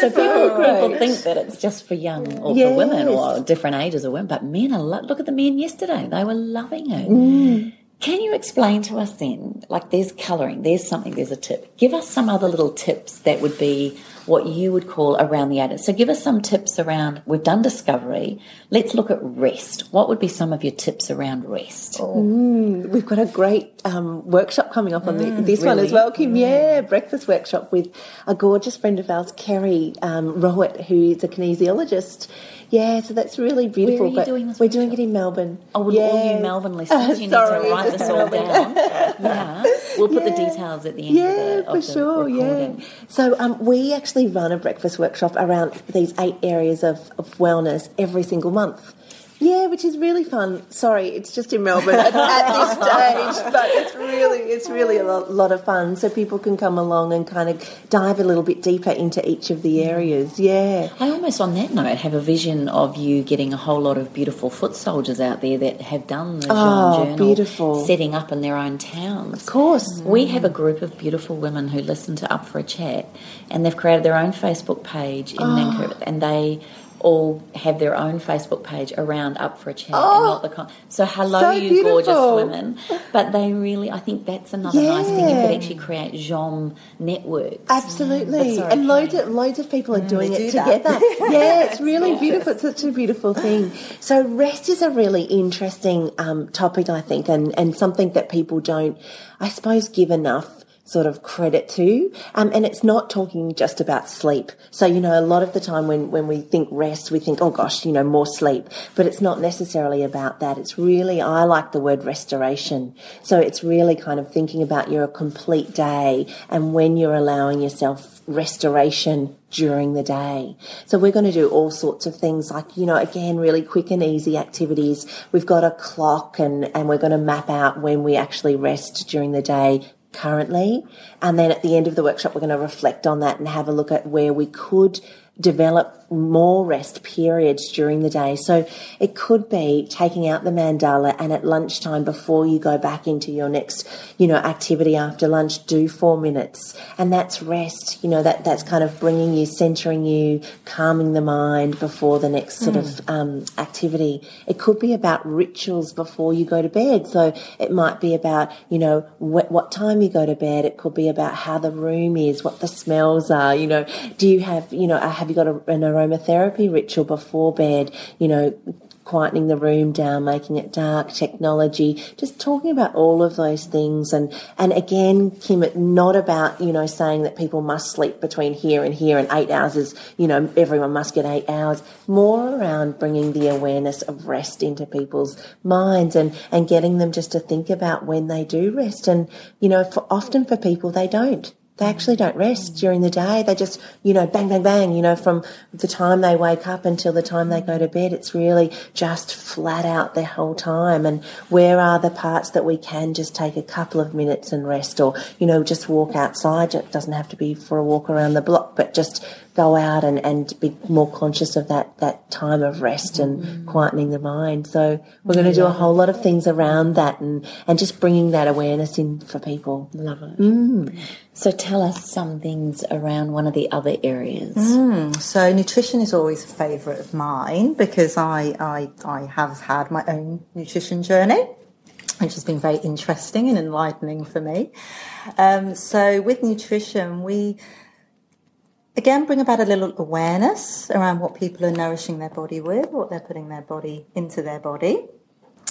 So people think that it's just for young or for women or different ages of women, but men are look at the men yesterday. They were loving it. Can you explain to us then, there's colouring, there's something, there's a tip. Give us some other little tips that would be what you would call around the edges. So give us some tips around, we've done discovery, let's look at rest. What would be some of your tips around rest? We've got a great workshop coming up on this one as well, Kim. Yeah, breakfast workshop with a gorgeous friend of ours, Kerry Rowett, who is a kinesiologist. Yeah, so that's really beautiful. Where are you doing this We're doing it in Melbourne. Oh, well, all you Melbourne listeners, you need to write this all down. Yeah, we'll put the details at the end of the recording. So we actually run a breakfast workshop around these 8 areas of wellness every single month. Yeah, which is really fun. Sorry, it's just in Melbourne at this stage, but it's really a lot of fun. So people can come along and kind of dive a little bit deeper into each of the areas. Yeah. I almost, on that note, have a vision of you getting a whole lot of beautiful foot soldiers out there that have done the Jean Journal, beautiful, setting up in their own towns. Of course. We have a group of beautiful women who listen to Up for a Chat, and they've created their own Facebook page in Vancouver, and they all have their own Facebook page around Up for a Chat. So hello, so you beautiful. Gorgeous women. But they really, I think that's another nice thing. You could actually create JOM networks. Absolutely. And loads of people are doing it together. Yeah, it's really beautiful. It's such a beautiful thing. So rest is a really interesting topic, I think, and something that people don't, I suppose, give enough sort of credit to, and it's not talking just about sleep. So, a lot of the time when we think rest, we think, oh gosh, more sleep, but it's not necessarily about that. It's really, I like the word restoration. So it's really kind of thinking about your complete day and when you're allowing yourself restoration during the day. So we're going to do all sorts of things like, again, really quick and easy activities. We've got a clock and we're going to map out when we actually rest during the day currently, and then at the end of the workshop we're going to reflect on that and have a look at where we could develop more rest periods during the day. So it could be taking out the mandala and at lunchtime before you go back into your next, activity after lunch, do 4 minutes. And that's rest, that's kind of bringing you, centering you, calming the mind before the next sort of activity. It could be about rituals before you go to bed. So it might be about, what time you go to bed. It could be about how the room is, what the smells are, do you have, have you got an aromatherapy ritual before bed, quietening the room down, making it dark, technology, just talking about all of those things. And again, Kim, it's not about, saying that people must sleep between here and 8 hours is, everyone must get 8 hours. More around bringing the awareness of rest into people's minds and getting them just to think about when they do rest. And, often for people, they don't. They actually don't rest during the day. They just, bang, bang, bang, from the time they wake up until the time they go to bed. It's really just flat out their whole time. And where are the parts that we can just take a couple of minutes and rest, or, just walk outside? It doesn't have to be for a walk around the block, but just go out and be more conscious of that time of rest and quietening the mind. So we're going to do a whole lot of things around that and just bringing that awareness in for people. Love it. So tell us some things around one of the other areas. So nutrition is always a favourite of mine because I have had my own nutrition journey, which has been very interesting and enlightening for me. So with nutrition, we again bring about a little awareness around what people are nourishing their body with, what they're putting into their body.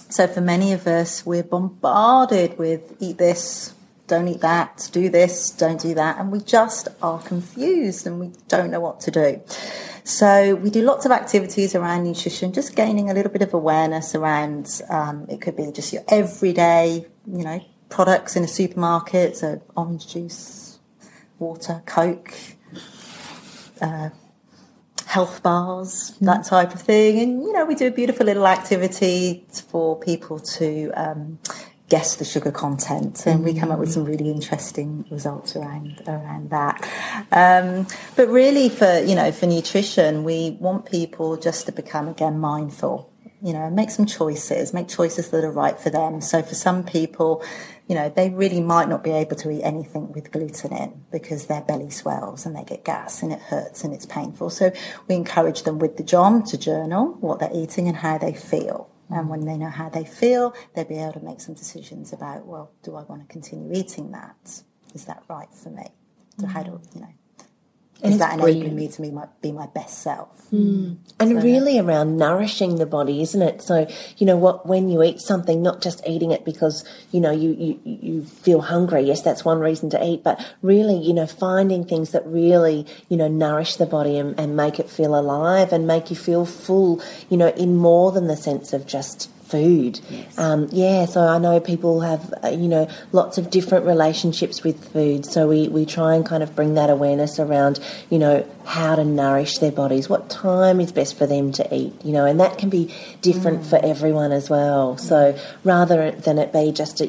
So for many of us, we're bombarded with eat this, don't eat that, do this, don't do that, and we just are confused and we don't know what to do. So we do lots of activities around nutrition, just gaining a little bit of awareness around, it could be just your everyday, products in a supermarket, so orange juice, water, Coke, health bars, that type of thing. And, we do a beautiful little activity for people to guess the sugar content, and we come up with some really interesting results around that. But really for nutrition, we want people just to become, again, mindful, make some choices, make choices that are right for them. So for some people, they really might not be able to eat anything with gluten in because their belly swells and they get gas and it hurts and it's painful. So we encourage them with the JOM to journal what they're eating and how they feel. And when they know how they feel, they'll be able to make some decisions about, well, do I want to continue eating that? Is that right for me? So how do, is that enabling me to be my best self? And really around nourishing the body, isn't it? So, when you eat something, not just eating it because, you feel hungry. Yes, that's one reason to eat, but really, finding things that really, nourish the body and make it feel alive and make you feel full, in more than the sense of just food. Yes. So I know people have, lots of different relationships with food. So we try and kind of bring that awareness around, how to nourish their bodies, what time is best for them to eat, and that can be different for everyone as well. So rather than it be just,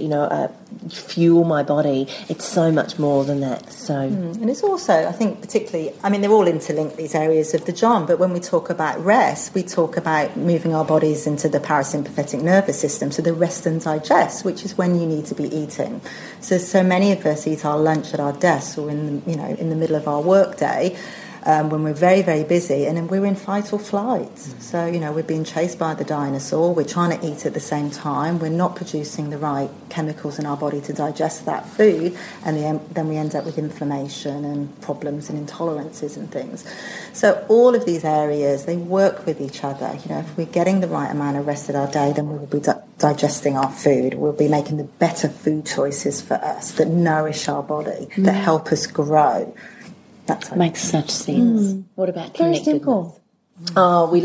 fuel my body, it's so much more than that. So and it's also, I think, particularly, they're all interlinked, these areas of the JOM, but when we talk about rest, we talk about moving our bodies into the parasympathetic nervous system, so the rest and digest, which is when you need to be eating. So many of us eat our lunch at our desks or in the middle of our work day, when we're very, very busy, and then we're in fight or flight. So, we're being chased by the dinosaur, we're trying to eat at the same time, we're not producing the right chemicals in our body to digest that food, and then we end up with inflammation and problems and intolerances and things. So all of these areas, they work with each other. If we're getting the right amount of rest at our day, then we will be digesting our food, we'll be making the better food choices for us that nourish our body, that help us grow. That makes such sense. What about connectedness? Very simple. Oh, we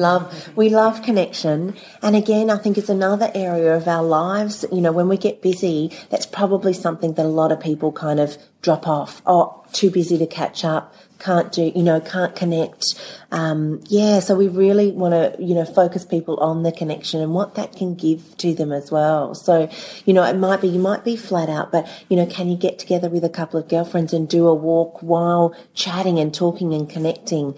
love connection. And again, I think it's another area of our lives. When we get busy, that's probably something that a lot of people kind of drop off. Oh, too busy to catch up. Can't connect. So we really want to, focus people on the connection and what that can give to them as well. So, you might be flat out, but, can you get together with a couple of girlfriends and do a walk while chatting and talking and connecting?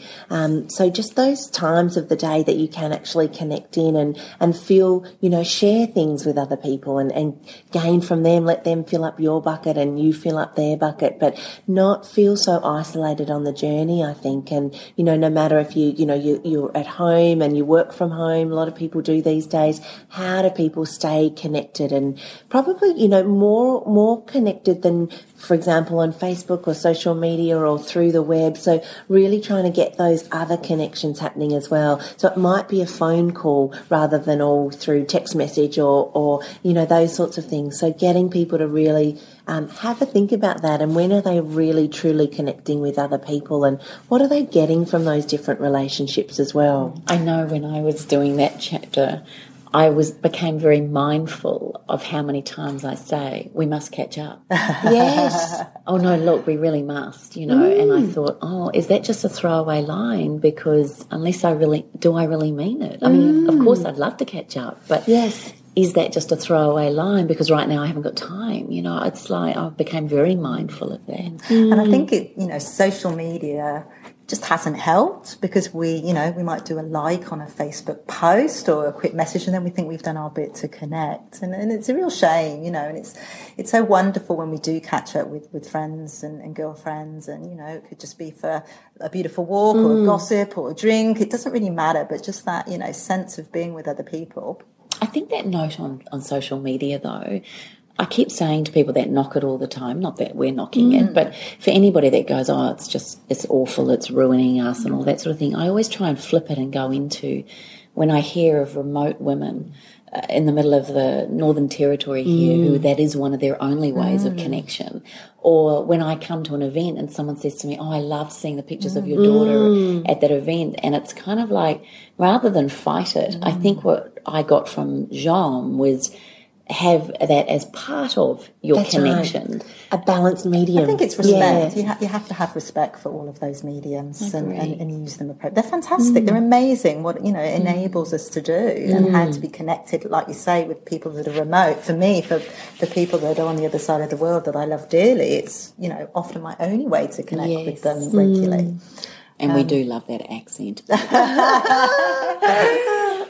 So just those times of the day that you can actually connect in and feel, share things with other people and gain from them, let them fill up your bucket and you fill up their bucket, but not not feel so isolated on the journey, I think. And, no matter if you're at home and you work from home, a lot of people do these days, how do people stay connected and probably, more connected than, for example, on Facebook or social media or through the web. So really trying to get those other connections happening as well. So it might be a phone call rather than all through text message or those sorts of things. So getting people to really have a think about that, and when are they really truly connecting with other people, and what are they getting from those different relationships as well. I know when I was doing that chapter, became very mindful of how many times I say, we must catch up. Yes. Oh, no, look, we really must, and I thought, is that just a throwaway line? Because unless I really mean it? I mean, of course I'd love to catch up, but yes. Is that just a throwaway line? Because right now I haven't got time. It's like I became very mindful of that. And I think social media just hasn't helped, because we might do a like on a Facebook post or a quick message, and then we think we've done our bit to connect, and it's a real shame, and it's so wonderful when we do catch up with friends and girlfriends, and it could just be for a beautiful walk or a gossip or a drink. It doesn't really matter, but just that sense of being with other people. I think that note on social media, though, I keep saying to people that knock it all the time, not that we're knocking it, but for anybody that goes, it's awful, it's ruining us and all that sort of thing, I always try and flip it and go into, when I hear of remote women in the middle of the Northern Territory here, who that is one of their only ways of connection, or when I come to an event and someone says to me, I love seeing the pictures of your daughter at that event, and it's kind of like, rather than fight it, I think what I got from Jean was have that as part of your That's connection. Right. A balanced medium. I think it's respect. Yeah. You have to have respect for all of those mediums and use them appropriately. They're fantastic. They're amazing. What it enables us to do, and how to be connected, like you say, with people that are remote. For me, for the people that are on the other side of the world that I love dearly, it's often my only way to connect with them regularly. And we do love that accent.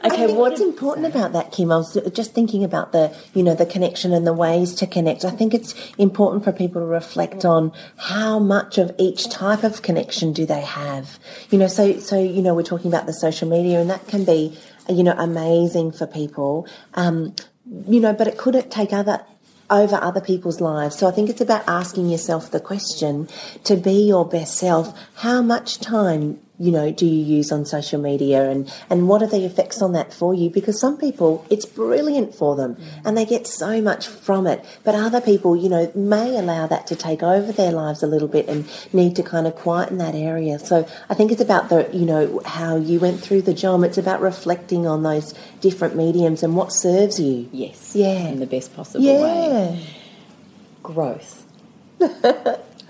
Okay, what's important about that, Kim? I was just thinking about the connection and the ways to connect. I think it's important for people to reflect on how much of each type of connection do they have. So we're talking about the social media, and that can be, amazing for people. But it could take over other people's lives. So I think it's about asking yourself the question, to be your best self, how much time do you use on social media, and what are the effects on that for you? Because some people, it's brilliant for them and they get so much from it, but other people, may allow that to take over their lives a little bit and need to kind of quieten that area. So I think it's about how you went through the job. It's about reflecting on those different mediums and what serves you. Yes. Yeah. In the best possible way. Growth.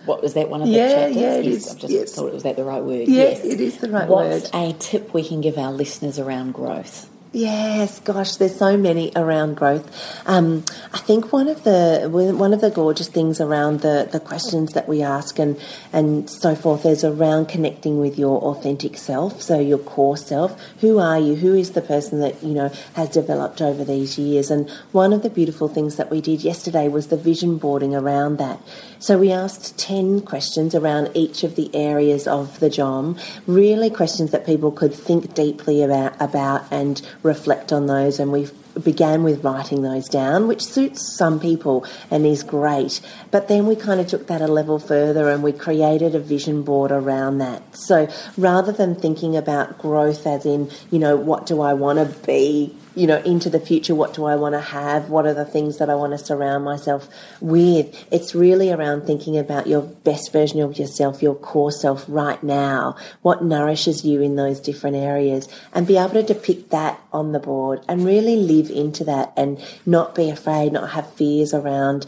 What was that, one of the chapters? Yeah, it yes, is. I just thought, was that the right word? Yes, it is the right word. What's a tip we can give our listeners around growth? Yes, gosh, there's so many around growth. I think one of the gorgeous things around the questions that we ask and so forth is around connecting with your authentic self, so your core self. Who are you? Who is the person that has developed over these years? And one of the beautiful things that we did yesterday was the vision boarding around that. So we asked 10 questions around each of the areas of the JOM, really questions that people could think deeply about and reflect on those, and we began with writing those down, which suits some people and is great. But then we kind of took that a level further and we created a vision board around that. So rather than thinking about growth as in, what do I want to be, into the future, what do I want to have, what are the things that I want to surround myself with, it's really around thinking about your best version of yourself, your core self right now, what nourishes you in those different areas, and be able to depict that on the board and really live into that and not be afraid, not have fears around,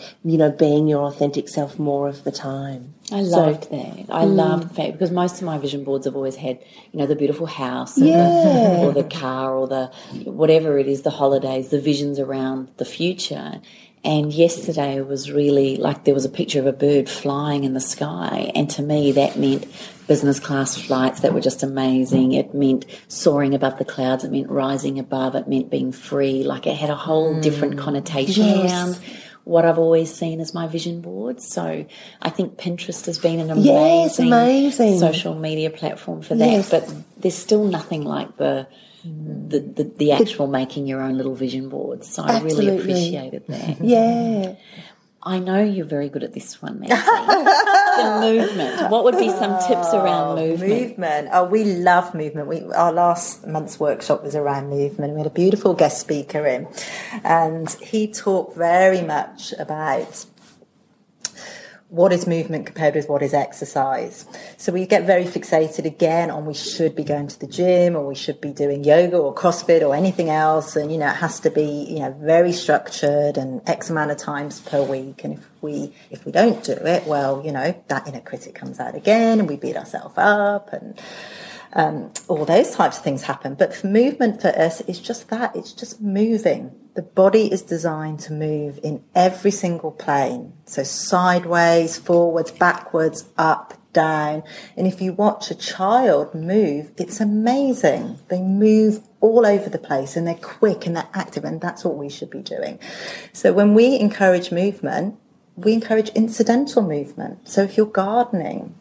being your authentic self more of the time. I loved that. I loved the fact, because most of my vision boards have always had, the beautiful house or the car or the whatever it is, the holidays, the visions around the future. And yesterday was really like there was a picture of a bird flying in the sky, and to me that meant business class flights that were just amazing. It meant soaring above the clouds. It meant rising above. It meant being free. Like it had a whole different connotation around what I've always seen as my vision board. So I think Pinterest has been an amazing social media platform for that. But there's still nothing like the actual making your own little vision board. So I really appreciated that. Yeah. I know you're very good at this one, Maxine. The movement. What would be some tips around movement? Movement. Oh, we love movement. Our last month's workshop was around movement. We had a beautiful guest speaker in, and he talked very much about what is movement compared with what is exercise. So we get very fixated again on we should be going to the gym, or we should be doing yoga or CrossFit or anything else. And, it has to be, very structured and X amount of times per week. And if we don't do it, well, that inner critic comes out again and we beat ourselves up, and all those types of things happen. But for movement for us, it's just that. It's just moving. The body is designed to move in every single plane. So sideways, forwards, backwards, up, down. And if you watch a child move, it's amazing. They move all over the place, and they're quick and they're active, and that's what we should be doing. So when we encourage movement, we encourage incidental movement. So if you're gardening,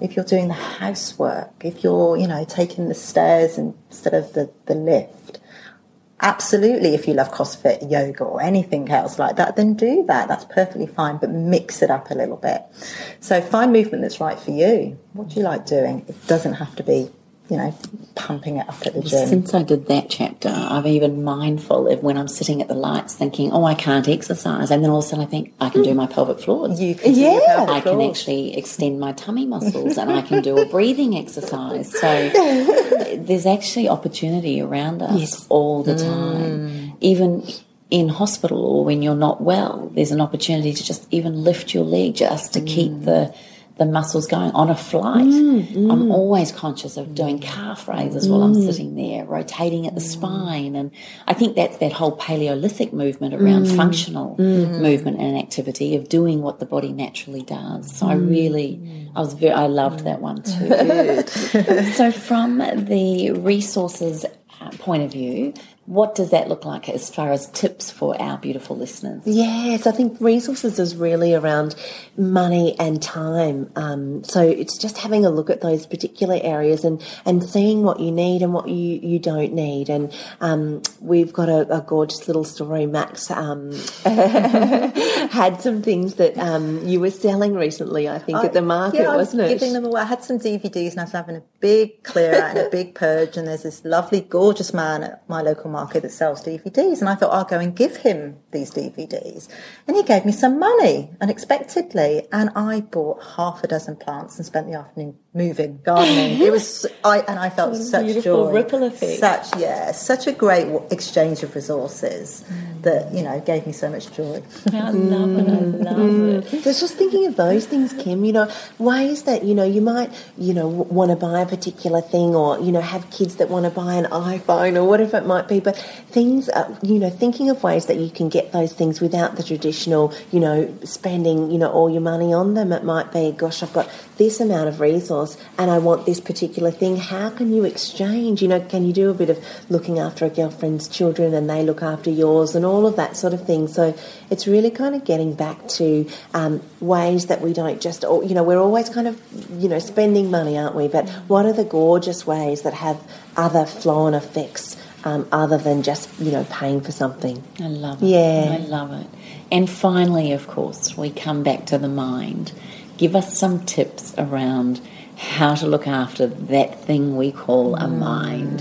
if you're doing the housework, if you're, taking the stairs instead of the lift, absolutely, if you love CrossFit, yoga, or anything else like that, then do that. That's perfectly fine, but mix it up a little bit. So find movement that's right for you. What do you like doing? It doesn't have to be, pumping it up at the gym. Since I did that chapter, I'm even mindful of when I'm sitting at the lights thinking, I can't exercise. And then all of a sudden I think, I can do my pelvic floors. You can do your pelvic I can floors. Actually extend my tummy muscles, and I can do a breathing exercise. So there's actually opportunity around us all the time. Even in hospital or when you're not well, there's an opportunity to just even lift your leg just to keep the muscles going on a flight. I'm always conscious of doing calf raises while I'm sitting there, rotating at the spine. And I think that's that whole Paleolithic movement around functional movement and activity of doing what the body naturally does. So I loved that one too. So from the resources point of view, what does that look like as far as tips for our beautiful listeners? Yes, I think resources is really around money and time. So it's just having a look at those particular areas and seeing what you need and what you don't need. And we've got a gorgeous little story. Max had some things that you were selling recently, I think, at the market, wasn't it? Giving them away. I had some DVDs and I was having a big clear out and a big purge, and there's this lovely, gorgeous man at my local market that sells DVDs, and I thought I'll go and give him these DVDs, and he gave me some money unexpectedly, and I bought half a dozen plants and spent the afternoon moving, gardening. It was I felt such joy, ripple effect. Such a great exchange of resources that gave me so much joy. I love it. So just thinking of those things, Kim, ways that you might want to buy a particular thing, or have kids that want to buy an iPhone or whatever it might be, but things thinking of ways that you can get those things without the traditional spending all your money on them. It might be, gosh, I've got this amount of resource and I want this particular thing. How can you exchange? Can you do a bit of looking after a girlfriend's children and they look after yours and all of that sort of thing? So it's really kind of getting back to ways that we don't just, we're always kind of, spending money, aren't we? But what are the gorgeous ways that have other flow-on effects other than just, paying for something? I love it. Yeah. I love it. And finally, of course, we come back to the mind. Give us some tips around how to look after that thing we call a mind.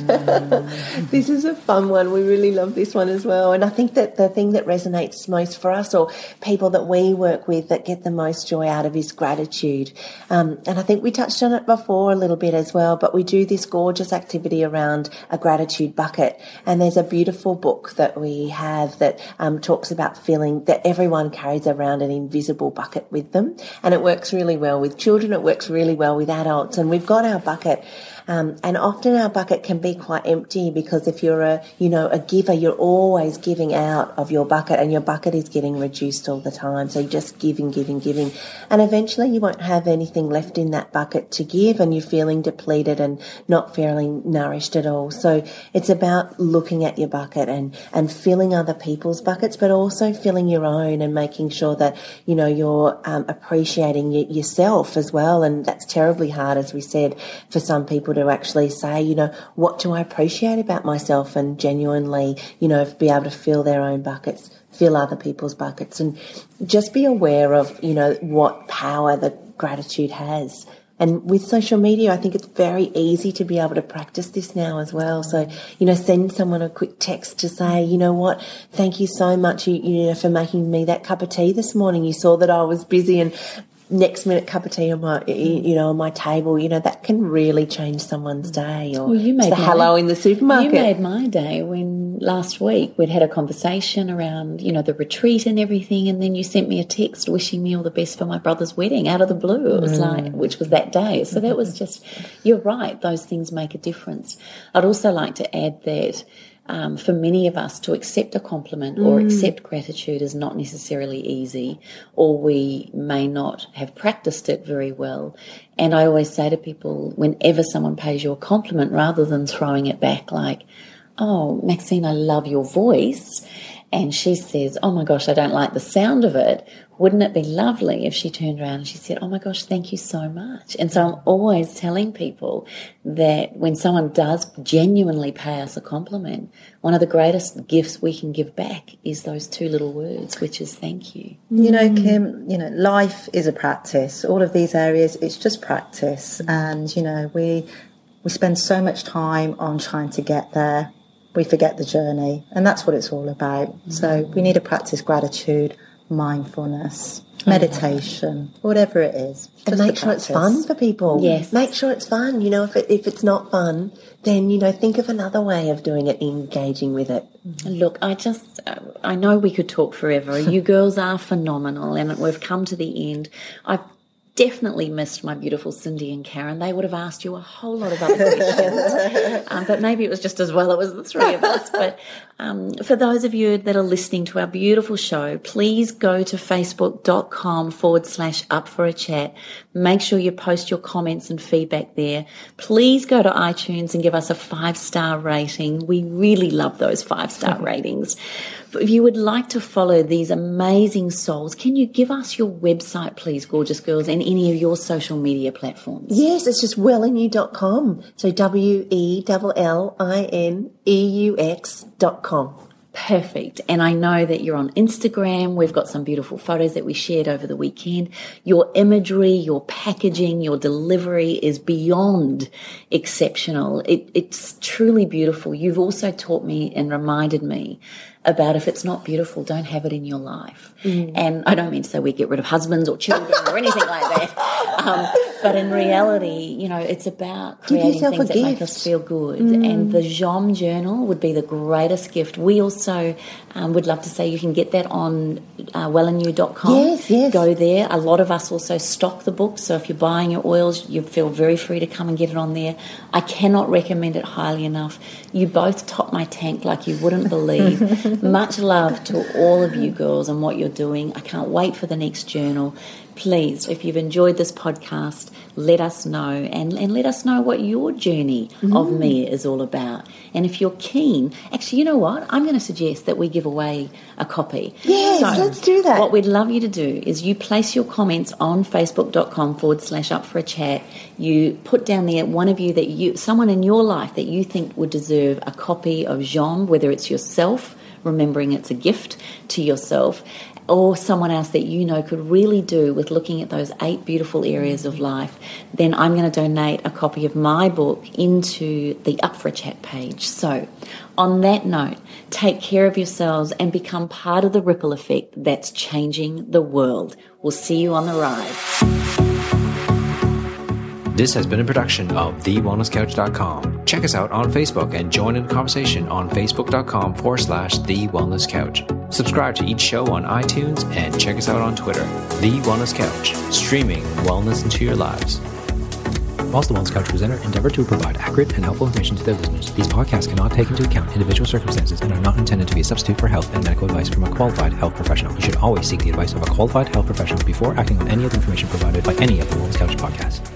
This is a fun one. We really love this one as well. And I think that the thing that resonates most for us, or people that we work with that get the most joy out of, is gratitude. And I think we touched on it before a little bit as well, but we do this gorgeous activity around a gratitude bucket. And there's a beautiful book that we have that talks about feeling that everyone carries around an invisible bucket with them. And it works really well with children. It works really well with adults. And we've got our bucket And often our bucket can be quite empty because if you're a giver, you're always giving out of your bucket and your bucket is getting reduced all the time. So you're just giving. And eventually you won't have anything left in that bucket to give and you're feeling depleted and not feeling nourished at all. So it's about looking at your bucket and filling other people's buckets, but also filling your own and making sure that, you're appreciating yourself as well. And that's terribly hard, as we said, for some people to actually say, what do I appreciate about myself, and genuinely, be able to fill their own buckets, fill other people's buckets, and just be aware of, what power that gratitude has. And with social media, I think it's very easy to be able to practice this now as well. So, send someone a quick text to say, what, thank you so much, for making me that cup of tea this morning. You saw that I was busy, and next minute cup of tea on my, on my table, that can really change someone's day. Or you made hello in the supermarket. You made my day when last week we'd had a conversation around, the retreat and everything, and then you sent me a text wishing me all the best for my brother's wedding out of the blue. It was which was that day. So that was just, you're right, those things make a difference. I'd also like to add that for many of us to accept a compliment or accept gratitude is not necessarily easy, or we may not have practiced it very well. And I always say to people, whenever someone pays you a compliment, rather than throwing it back like, oh, Maxine, I love your voice, and she says, oh my gosh, I don't like the sound of it, wouldn't it be lovely if she turned around and she said, oh my gosh, thank you so much? And so I'm always telling people that when someone does genuinely pay us a compliment, one of the greatest gifts we can give back is those two little words, which is thank you. Kim, life is a practice. All of these areas, it's just practice. And, we spend so much time on trying to get there. We forget the journey, and that's what it's all about. So we need to practice gratitude, mindfulness, meditation, whatever it is. And make sure it's fun for people. Yes. Make sure it's fun. If it's not fun, then, think of another way of doing it, engaging with it. Look, I know we could talk forever. You girls are phenomenal, and we've come to the end. I've definitely missed my beautiful Cyndi and Carren. They would have asked you a whole lot of other questions, but maybe it was just as well it was the three of us. But for those of you that are listening to our beautiful show, please go to facebook.com/up for a chat. Make sure you post your comments and feedback there. Please go to iTunes and give us a 5-star rating. We really love those 5-star ratings. If you would like to follow these amazing souls, can you give us your website, please, gorgeous girls, and any of your social media platforms? Yes, it's just Wellineux.com. So WELLINEUX.com. Perfect. And I know that you're on Instagram. We've got some beautiful photos that we shared over the weekend. Your imagery, your packaging, your delivery is beyond exceptional. It's truly beautiful. You've also taught me and reminded me about if it's not beautiful, don't have it in your life. And I don't mean to say we get rid of husbands or children or anything like that. But in reality, it's about creating things that make us feel good. And the JOM journal would be the greatest gift. We also would love to say you can get that on Wellineux.com. Yes. Go there. A lot of us also stock the books. So if you're buying your oils, you feel very free to come and get it on there. I cannot recommend it highly enough. You both top my tank like you wouldn't believe. Much love to all of you girls and what you're doing. I can't wait for the next journal. Please, if you've enjoyed this podcast, let us know and let us know what your journey of me is all about. And if you're keen, actually, you know what? I'm going to suggest that we give away a copy. Yes, so let's do that. What we'd love you to do is you place your comments on facebook.com/up for a chat. You put down there one of you someone in your life that you think would deserve a copy of JOM, whether it's yourself, remembering it's a gift to yourself, or someone else that you know could really do with looking at those 8 beautiful areas of life, then I'm going to donate a copy of my book into the Up for a Chat page. So on that note, take care of yourselves and become part of the ripple effect that's changing the world. We'll see you on the ride. This has been a production of TheWellnessCouch.com. Check us out on Facebook and join in the conversation on Facebook.com/TheWellnessCouch. Subscribe to each show on iTunes and check us out on Twitter. The Wellness Couch, streaming wellness into your lives. Whilst the Wellness Couch presenter endeavor to provide accurate and helpful information to their listeners, these podcasts cannot take into account individual circumstances and are not intended to be a substitute for health and medical advice from a qualified health professional. You should always seek the advice of a qualified health professional before acting on any of the information provided by any of the Wellness Couch podcasts.